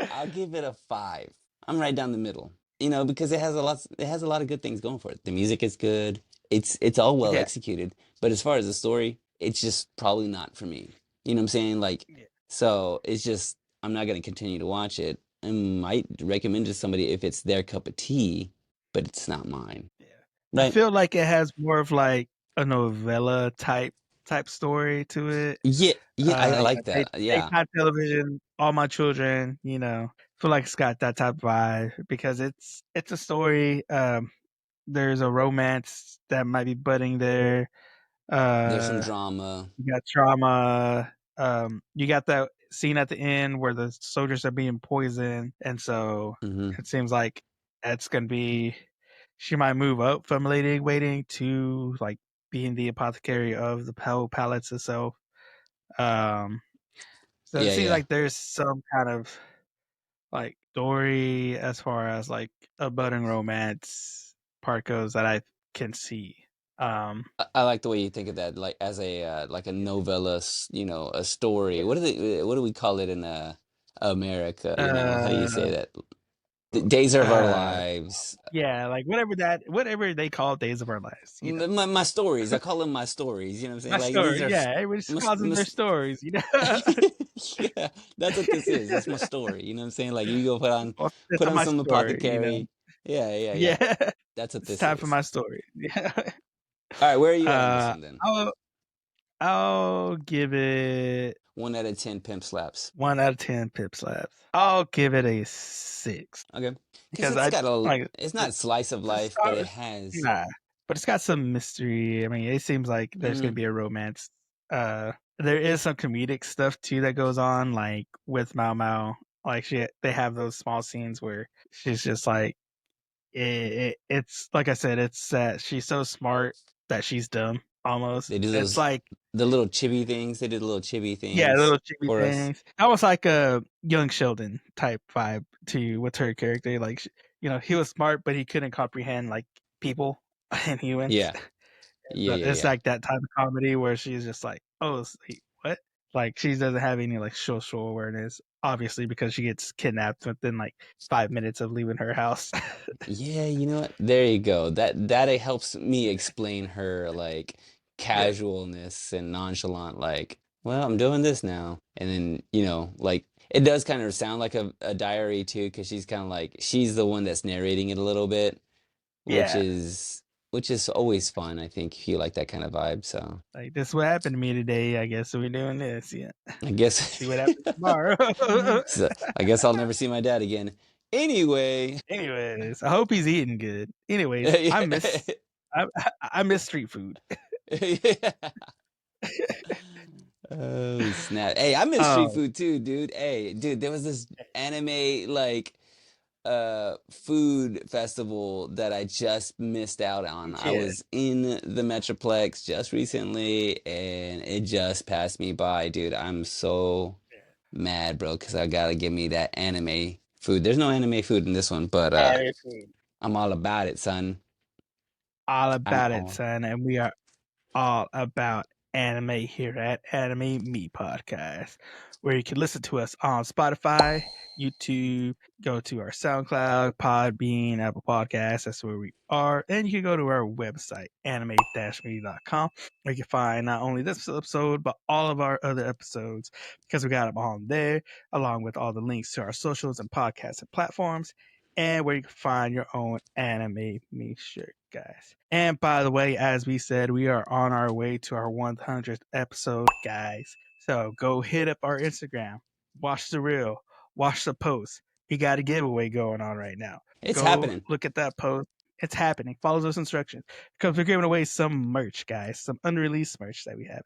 [SPEAKER 2] I'll give it a 5. I'm right down the middle. Because it has a lot of good things going for it. The music is good. It's all well
[SPEAKER 1] Yeah,
[SPEAKER 2] executed. But as far as the story, it's just probably not for me. You know what I'm saying? Like,
[SPEAKER 1] yeah,
[SPEAKER 2] so it's just I'm not gonna continue to watch it. I might recommend it to somebody if it's their cup of tea, but it's not mine.
[SPEAKER 1] yeah. I
[SPEAKER 2] Right?
[SPEAKER 1] feel like it has more of like a novella type story to it.
[SPEAKER 2] Yeah, yeah, I
[SPEAKER 1] You know,
[SPEAKER 2] like that. Yeah.
[SPEAKER 1] daytime television, All My Children. You know, feel like it's got that type of vibe because it's a story. There's a romance that might be budding there.
[SPEAKER 2] There's some
[SPEAKER 1] Uh,
[SPEAKER 2] drama.
[SPEAKER 1] you got trauma. You got that scene at the end where the soldiers are being poisoned, and so
[SPEAKER 2] Hmm.
[SPEAKER 1] it seems like that's gonna be. She might move up from lady waiting to like being the apothecary of the palace itself. Um, so it
[SPEAKER 2] Yeah,
[SPEAKER 1] seems
[SPEAKER 2] yeah.
[SPEAKER 1] like there's some kind of like story as far as like a budding romance part goes that I can see. Um,
[SPEAKER 2] I like the way you think of that, like as a like a novella, a story. What do we call it in America? How do you
[SPEAKER 1] uh,
[SPEAKER 2] say that? The Days of Our
[SPEAKER 1] uh,
[SPEAKER 2] Lives.
[SPEAKER 1] yeah, like whatever they call Days of Our Lives, you know.
[SPEAKER 2] My stories. I call them my stories. You know what I'm saying?
[SPEAKER 1] My
[SPEAKER 2] Like these
[SPEAKER 1] story,
[SPEAKER 2] are
[SPEAKER 1] yeah, everybody just
[SPEAKER 2] mus
[SPEAKER 1] calls them their
[SPEAKER 2] mus
[SPEAKER 1] stories, you know.
[SPEAKER 2] yeah, that's what this is. It's my story. You know what I'm saying? Like you go put on
[SPEAKER 1] Well, it's
[SPEAKER 2] put on
[SPEAKER 1] my
[SPEAKER 2] some
[SPEAKER 1] story, you know.
[SPEAKER 2] apothecary. Yeah, yeah,
[SPEAKER 1] Yeah,
[SPEAKER 2] yeah. That's what
[SPEAKER 1] it's
[SPEAKER 2] this
[SPEAKER 1] time for
[SPEAKER 2] is.
[SPEAKER 1] my story. Yeah.
[SPEAKER 2] All right, where are you at on this
[SPEAKER 1] Uh,
[SPEAKER 2] one then?
[SPEAKER 1] I'll I'll give it
[SPEAKER 2] 1 out of 10 pimp slaps.
[SPEAKER 1] 1 out of 10 pip slaps. I'll give it a 6
[SPEAKER 2] Okay. Because
[SPEAKER 1] because
[SPEAKER 2] it's
[SPEAKER 1] I
[SPEAKER 2] got a,
[SPEAKER 1] like
[SPEAKER 2] it's
[SPEAKER 1] the,
[SPEAKER 2] not slice of
[SPEAKER 1] the
[SPEAKER 2] life, but it
[SPEAKER 1] stars.
[SPEAKER 2] has.
[SPEAKER 1] Nah, but it's got some mystery. I mean, it seems like there's gonna
[SPEAKER 2] Mm,
[SPEAKER 1] be a romance. There is some comedic stuff too that goes on, like with Mao Mao. Like they have those small scenes where she's just like, it's like I said, it's that she's so smart that she's dumb almost.
[SPEAKER 2] they do
[SPEAKER 1] It's
[SPEAKER 2] those
[SPEAKER 1] like
[SPEAKER 2] the little chibi things. They did the little chibi
[SPEAKER 1] yeah,
[SPEAKER 2] things
[SPEAKER 1] little chibi
[SPEAKER 2] for us.
[SPEAKER 1] things. Almost like a young Sheldon type vibe to with her character. Like he was smart, but he couldn't comprehend like people and humans.
[SPEAKER 2] Yeah. Yeah,
[SPEAKER 1] So
[SPEAKER 2] yeah,
[SPEAKER 1] it's
[SPEAKER 2] yeah.
[SPEAKER 1] like that type of comedy where she's just like, "Oh, what?" Like she doesn't have any like social awareness, obviously, because she gets kidnapped within like 5 minutes of leaving her house.
[SPEAKER 2] Yeah, you know what? There you go. That it helps me explain her like
[SPEAKER 1] Yeah,
[SPEAKER 2] casualness and nonchalant, like, well, I'm doing this now. And then, like it does kind of sound like a diary too, because she's kind of like she's the one that's narrating it a little bit, which
[SPEAKER 1] yeah.
[SPEAKER 2] is which is always fun, I think, if you like that kind of vibe. So
[SPEAKER 1] Like this, what happened to me today? I guess we're doing this. Yeah.
[SPEAKER 2] I guess
[SPEAKER 1] See what happens tomorrow.
[SPEAKER 2] so I guess I'll never see my dad again. Anyway.
[SPEAKER 1] Anyways, I hope he's eating good. Anyways, I I miss street food.
[SPEAKER 2] Yeah. Oh snap. Hey, I miss street
[SPEAKER 1] Oh,
[SPEAKER 2] food too, dude. Hey, dude, there was this anime like food festival that I just missed out on. I
[SPEAKER 1] yeah.
[SPEAKER 2] was in the Metroplex just recently and it just passed me by, dude. I'm so mad, bro, because I gotta give me that anime food. There's no anime food in this one, but
[SPEAKER 1] Attitude.
[SPEAKER 2] I'm all about it, son.
[SPEAKER 1] All
[SPEAKER 2] I'm
[SPEAKER 1] about it,
[SPEAKER 2] all
[SPEAKER 1] son, and we are all about anime here at Anime Me Podcast, where you can listen to us on Spotify, YouTube, go to our SoundCloud, Podbean, Apple Podcasts. That's where we are. And you can go to our website, anime-me.com, where you can find not only this episode, but all of our other episodes because we got them on there, along with all the links to our socials and podcasts and platforms, and where you can find your own Anime Me shirt, guys. And by the way, as we said, we are on our way to our 100th episode, guys. So go hit up our Instagram, watch the reel, watch the post. We got a giveaway going on right now.
[SPEAKER 2] It's
[SPEAKER 1] Go
[SPEAKER 2] happening.
[SPEAKER 1] look at that post. It's happening. Follow those instructions because we're giving away some merch, guys, some unreleased merch that we have,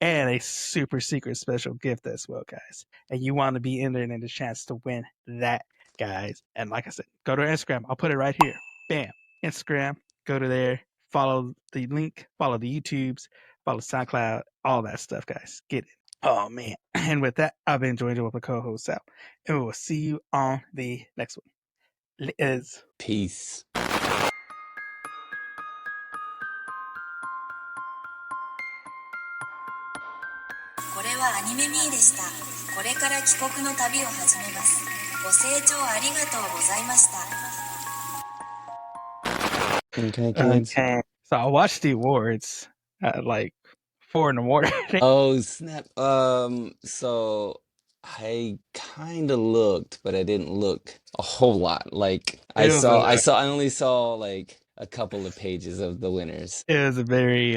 [SPEAKER 1] and a super secret special gift as well, guys. And you want to be in there and a chance to win that, guys. And like I said, go to our Instagram. I'll put it right here. Bam. Instagram. Go to there. Follow the link. Follow the YouTubes. Follow SoundCloud. All that stuff, guys. Get it. Oh man. And with that, I've been joined with my co-host Sal. And we will see you on the next one. Liz.
[SPEAKER 2] Peace.
[SPEAKER 3] これはアニメミーでした。これから帰国の旅を始めます。ご清聴ありがとうございました。
[SPEAKER 2] Okay, kids.
[SPEAKER 1] Okay. So I watched the awards at like 4 in the morning.
[SPEAKER 2] Oh, snap. So I kind of looked, but I didn't look a whole lot. Like
[SPEAKER 1] It was a
[SPEAKER 2] I only saw like a couple of pages of the winners.
[SPEAKER 1] it was a very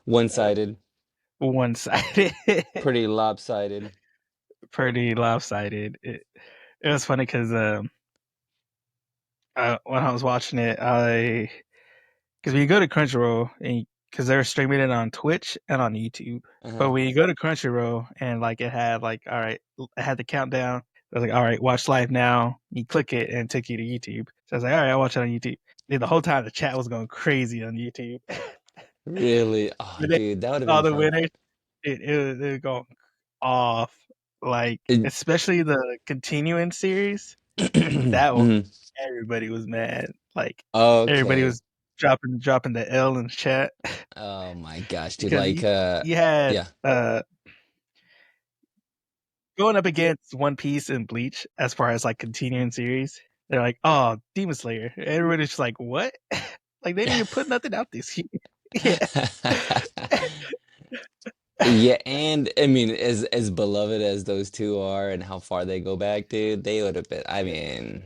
[SPEAKER 2] One-sided,
[SPEAKER 1] one-sided,
[SPEAKER 2] pretty lopsided.
[SPEAKER 1] pretty lopsided. It was funny because when I was watching it, because when you go to Crunchyroll and because they're streaming it on Twitch and on YouTube, but
[SPEAKER 2] Uh-huh.
[SPEAKER 1] when you go to Crunchyroll and like it had like all right, it had the countdown. I was like, all right, watch live now. You click it and it took you to YouTube. So I was like, all right, I'll watch it on YouTube. Then the whole time the chat was going crazy on YouTube.
[SPEAKER 2] Really? Oh,
[SPEAKER 1] When they
[SPEAKER 2] dude, that would have
[SPEAKER 1] saw
[SPEAKER 2] been
[SPEAKER 1] the
[SPEAKER 2] fun.
[SPEAKER 1] winners, it was going off. Like
[SPEAKER 2] It-
[SPEAKER 1] especially the continuing series. That one,
[SPEAKER 2] Mhm.
[SPEAKER 1] everybody was mad. Like everybody
[SPEAKER 2] Okay.
[SPEAKER 1] was dropping the L in the chat
[SPEAKER 2] Oh my gosh, dude.
[SPEAKER 1] because
[SPEAKER 2] Like,
[SPEAKER 1] you had
[SPEAKER 2] yeah.
[SPEAKER 1] going up against One Piece and Bleach as far as like continuing series. They're like, oh, Demon Slayer. Everybody's just like, what? Like they didn't even put nothing out this year. Yeah.
[SPEAKER 2] Yeah, and I mean, as beloved as those two are, and how far they go back, dude, they would have been. I mean,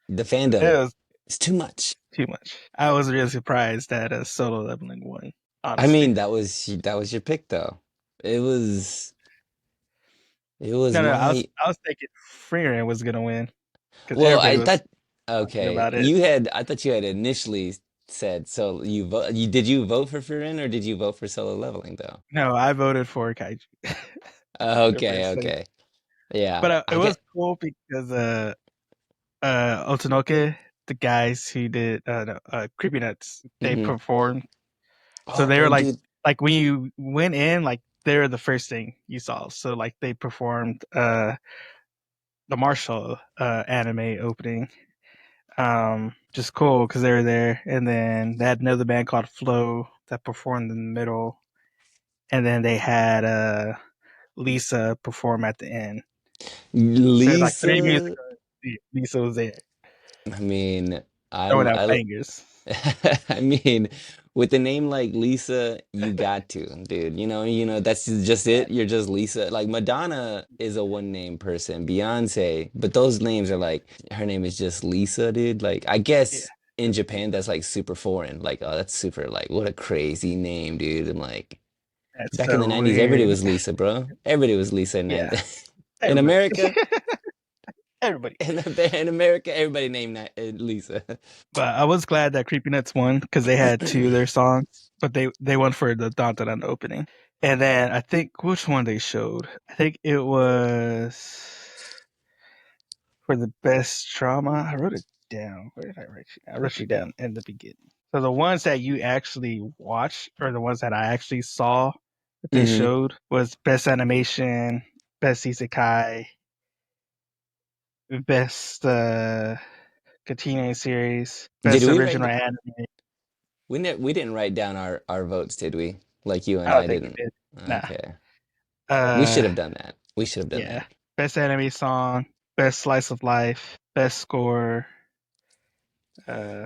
[SPEAKER 2] the
[SPEAKER 1] It
[SPEAKER 2] fandom
[SPEAKER 1] was
[SPEAKER 2] is too much.
[SPEAKER 1] too much. I was really surprised that Solo Leveling won.
[SPEAKER 2] I
[SPEAKER 1] Honestly,
[SPEAKER 2] mean, that was your pick, though. It was it was
[SPEAKER 1] no,
[SPEAKER 2] my
[SPEAKER 1] I was thinking Freeran was gonna win because
[SPEAKER 2] well,
[SPEAKER 1] everybody
[SPEAKER 2] I
[SPEAKER 1] was
[SPEAKER 2] thought
[SPEAKER 1] talking
[SPEAKER 2] okay,
[SPEAKER 1] about it.
[SPEAKER 2] I thought you had initially said so. Did you vote for Furin or did you vote for Solo Leveling though?
[SPEAKER 1] No, I voted for Kaiju. The
[SPEAKER 2] Okay,
[SPEAKER 1] first thing.
[SPEAKER 2] okay, yeah,
[SPEAKER 1] But it
[SPEAKER 2] I
[SPEAKER 1] was
[SPEAKER 2] get.
[SPEAKER 1] cool because Otonoke, the guys who did no, Creepy Nuts, they
[SPEAKER 2] Hmm.
[SPEAKER 1] performed. So they were
[SPEAKER 2] Oh, dude.
[SPEAKER 1] like when you went in, like they're the first thing you saw. So like they performed the Marshall anime opening. Just cool because they were there, and then they had another band called Flow that performed in the middle, and then they had Lisa perform at the end. So it's like three
[SPEAKER 2] Lisa,
[SPEAKER 1] musicals. Lisa was there
[SPEAKER 2] I mean,
[SPEAKER 1] throwing
[SPEAKER 2] I'm
[SPEAKER 1] out
[SPEAKER 2] I
[SPEAKER 1] bangers.
[SPEAKER 2] I mean, with a name like Lisa, you got to, dude. That's just it. You're just Lisa. Like Madonna is a one name person, Beyonce, but those names are like her name is just Lisa, dude. Like I
[SPEAKER 1] Yeah,
[SPEAKER 2] guess in Japan that's like super foreign. Like, oh, that's super like what a crazy name, dude. And like
[SPEAKER 1] that's
[SPEAKER 2] back in the
[SPEAKER 1] so
[SPEAKER 2] 90s, everybody
[SPEAKER 1] weird.
[SPEAKER 2] was Lisa, bro. Everybody was Lisa in
[SPEAKER 1] Yeah,
[SPEAKER 2] in
[SPEAKER 1] everybody,
[SPEAKER 2] America.
[SPEAKER 1] everybody.
[SPEAKER 2] In America, everybody named that Lisa.
[SPEAKER 1] But I was glad that Creepy Nuts won because they had two of their songs, but they won for the Dantaran opening. And then I think which one they showed. I think it was for the best drama. I wrote it down. Where did I write it? I wrote it down in the beginning. So the ones that you actually watched, or the ones that I actually saw that they
[SPEAKER 2] Hmm.
[SPEAKER 1] showed, was best animation, best isekai, best continuing series,
[SPEAKER 2] Did
[SPEAKER 1] best
[SPEAKER 2] we
[SPEAKER 1] original
[SPEAKER 2] write?
[SPEAKER 1] anime.
[SPEAKER 2] We didn't write down our votes, did we? like you
[SPEAKER 1] I
[SPEAKER 2] and
[SPEAKER 1] don't
[SPEAKER 2] I
[SPEAKER 1] think
[SPEAKER 2] didn't.
[SPEAKER 1] we did. Nah.
[SPEAKER 2] Okay. We should
[SPEAKER 1] Uh,
[SPEAKER 2] have done that. We should have done
[SPEAKER 1] yeah.
[SPEAKER 2] that.
[SPEAKER 1] Best anime song, best slice of life, best score, uh,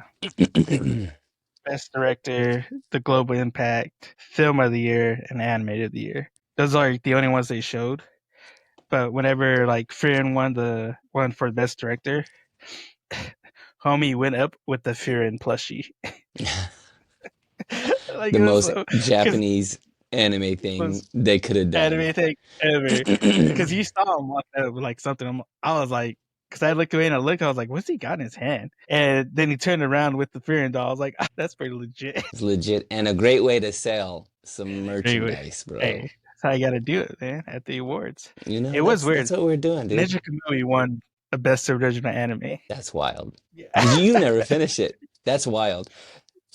[SPEAKER 1] best director, the global impact, film of the year, and animated of the year. Those are like the only ones they showed. But whenever like Frieren won the one for best director, homie went up with the Frieren plushie. Like
[SPEAKER 2] The
[SPEAKER 1] it was
[SPEAKER 2] most
[SPEAKER 1] so because
[SPEAKER 2] Japanese anime thing
[SPEAKER 1] was
[SPEAKER 2] they could have done.
[SPEAKER 1] anime thing ever. Because you saw him walk up with like something. I was like, because I looked away and I looked, I was like, what's he got in his hand? And then he turned around with the Frieren doll. I was like, ah, that's pretty legit.
[SPEAKER 2] It's legit and a great way to sell some
[SPEAKER 1] Anyway,
[SPEAKER 2] merchandise, bro.
[SPEAKER 1] hey, that's how you got to do it, man. At the awards,
[SPEAKER 2] You know,
[SPEAKER 1] it was
[SPEAKER 2] that's
[SPEAKER 1] weird.
[SPEAKER 2] what we're doing, dude.
[SPEAKER 1] Ninja Kamui won the best original anime.
[SPEAKER 2] That's wild.
[SPEAKER 1] Yeah,
[SPEAKER 2] Did you never finish it? That's wild.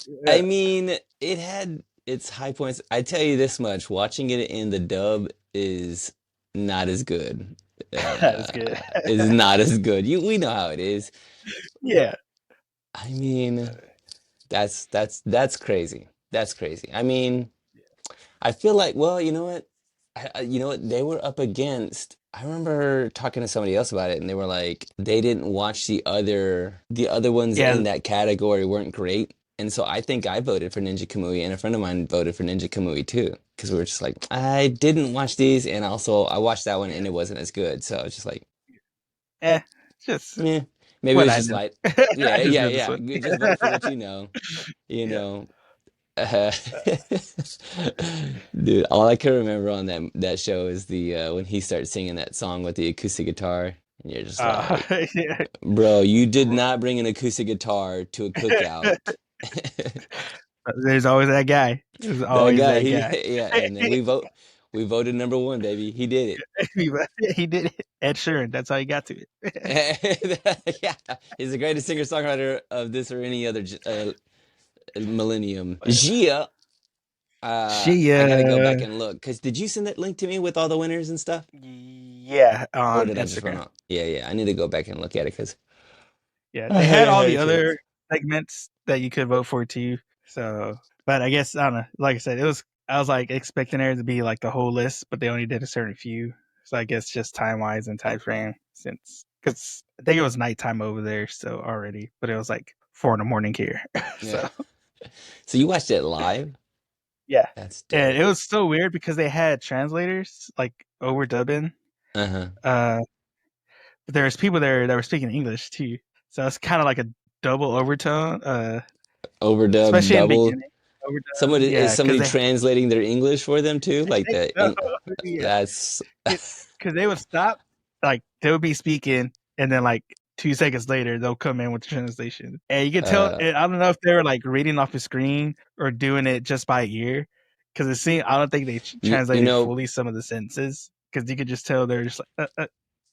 [SPEAKER 1] yeah.
[SPEAKER 2] I mean, it had its high points. I tell you this much, watching it in the dub is not as good.
[SPEAKER 1] That's good.
[SPEAKER 2] Is not as good. We know how it is.
[SPEAKER 1] Yeah,
[SPEAKER 2] I mean, that's crazy. That's crazy. I mean, I feel like, well, you know what? You know what? They were up against. I remember talking to somebody else about it, and they were like, they didn't watch the other ones
[SPEAKER 1] yeah,
[SPEAKER 2] in that category weren't great. And so I think I voted for Ninja Kamui, and a friend of mine voted for Ninja Kamui too, because we were just like, I didn't watch these, and also I watched that one, and it wasn't as good. So it's just like,
[SPEAKER 1] eh, just
[SPEAKER 2] yeah, maybe it
[SPEAKER 1] what
[SPEAKER 2] was
[SPEAKER 1] I
[SPEAKER 2] just
[SPEAKER 1] know.
[SPEAKER 2] light.
[SPEAKER 1] I
[SPEAKER 2] Yeah,
[SPEAKER 1] just
[SPEAKER 2] yeah,
[SPEAKER 1] know this
[SPEAKER 2] yeah.
[SPEAKER 1] one.
[SPEAKER 2] You just vote for what you know. You
[SPEAKER 1] Yeah.
[SPEAKER 2] know, uh, dude, all I can remember on that show is the when he starts singing that song with the acoustic guitar, and you're just like,
[SPEAKER 1] Yeah.
[SPEAKER 2] bro, you did not bring an acoustic guitar to a cookout.
[SPEAKER 1] There's always that guy. There's
[SPEAKER 2] That
[SPEAKER 1] always
[SPEAKER 2] guy,
[SPEAKER 1] that guy.
[SPEAKER 2] yeah, and then we voted number one, baby. He did
[SPEAKER 1] He did it. Ed Sheeran. That's how he got to it.
[SPEAKER 2] it. Yeah, he's the greatest singer-songwriter of this or any other millennium. Gia.
[SPEAKER 1] She,
[SPEAKER 2] I gotta go back and look. Cause did you send that link to me with all the winners and stuff?
[SPEAKER 1] yeah,
[SPEAKER 2] Or
[SPEAKER 1] on
[SPEAKER 2] did I just run
[SPEAKER 1] Instagram.
[SPEAKER 2] off? Yeah, yeah. I need to go back and look at it because
[SPEAKER 1] Yeah,
[SPEAKER 2] I
[SPEAKER 1] they had
[SPEAKER 2] haven't
[SPEAKER 1] all
[SPEAKER 2] had a
[SPEAKER 1] the
[SPEAKER 2] chance.
[SPEAKER 1] other segments that you could vote for too. So, but I guess I don't know. Like I said, it was I was like expecting there to be like the whole list, but they only did a certain few. So I guess just time wise and time frame since because I think it was nighttime over there, so already, but it was like 4 in the morning here.
[SPEAKER 2] Yeah.
[SPEAKER 1] So
[SPEAKER 2] So you watched it live?
[SPEAKER 1] yeah,
[SPEAKER 2] That's
[SPEAKER 1] and
[SPEAKER 2] dope.
[SPEAKER 1] it was so weird because they had translators like overdubbing.
[SPEAKER 2] Uh-huh.
[SPEAKER 1] Uh, but there was people there that were speaking English too, so it's kind of like a double overtone.
[SPEAKER 2] Overdub
[SPEAKER 1] Especially in the
[SPEAKER 2] double.
[SPEAKER 1] beginning, overdub,
[SPEAKER 2] Somebody is
[SPEAKER 1] yeah, because
[SPEAKER 2] somebody
[SPEAKER 1] they
[SPEAKER 2] translating their English for them too?
[SPEAKER 1] I
[SPEAKER 2] Like
[SPEAKER 1] think
[SPEAKER 2] that.
[SPEAKER 1] so, yeah,
[SPEAKER 2] That's
[SPEAKER 1] because they would stop, like, they would be speaking, and then, like, 2 seconds later, they'll come in with the translation, and you could tell
[SPEAKER 2] uh
[SPEAKER 1] I don't know if they were, like, reading off the screen or doing it just by ear, because it seemed I don't think they
[SPEAKER 2] you
[SPEAKER 1] translated
[SPEAKER 2] know,
[SPEAKER 1] fully some of the sentences, because you could just tell they're just like,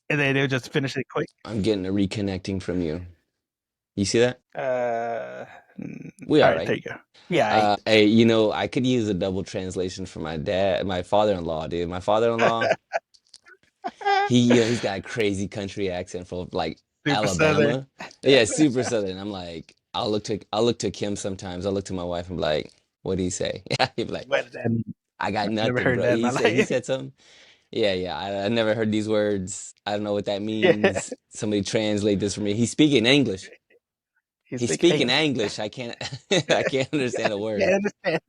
[SPEAKER 1] and then they would just finish it quick.
[SPEAKER 2] I'm getting a reconnecting from you. You see that?
[SPEAKER 1] Uh,
[SPEAKER 2] We are,
[SPEAKER 1] alright, there
[SPEAKER 2] right?
[SPEAKER 1] you go. Yeah,
[SPEAKER 2] Hey, I could use a double translation for my father-in-law, dude. My father-in-law, he's got a crazy country accent from like
[SPEAKER 1] super Southern.
[SPEAKER 2] Alabama. Yeah, super Southern. I'm like, I'll look to Kim sometimes. I'll look to my wife and be like, what do you say? He'd be like,
[SPEAKER 1] What does that mean?
[SPEAKER 2] I got
[SPEAKER 1] I've never
[SPEAKER 2] nothing,
[SPEAKER 1] heard
[SPEAKER 2] bro.
[SPEAKER 1] that in
[SPEAKER 2] He
[SPEAKER 1] my
[SPEAKER 2] said he
[SPEAKER 1] life.
[SPEAKER 2] said something. Yeah, yeah. I never heard these words. I don't know what that
[SPEAKER 1] Yeah.
[SPEAKER 2] means. Somebody translate this for me. He's speaking English.
[SPEAKER 1] He's
[SPEAKER 2] He's
[SPEAKER 1] speaking
[SPEAKER 2] speaking
[SPEAKER 1] English.
[SPEAKER 2] English. I can't I can't understand a
[SPEAKER 1] Yeah, I
[SPEAKER 2] word.
[SPEAKER 1] understand.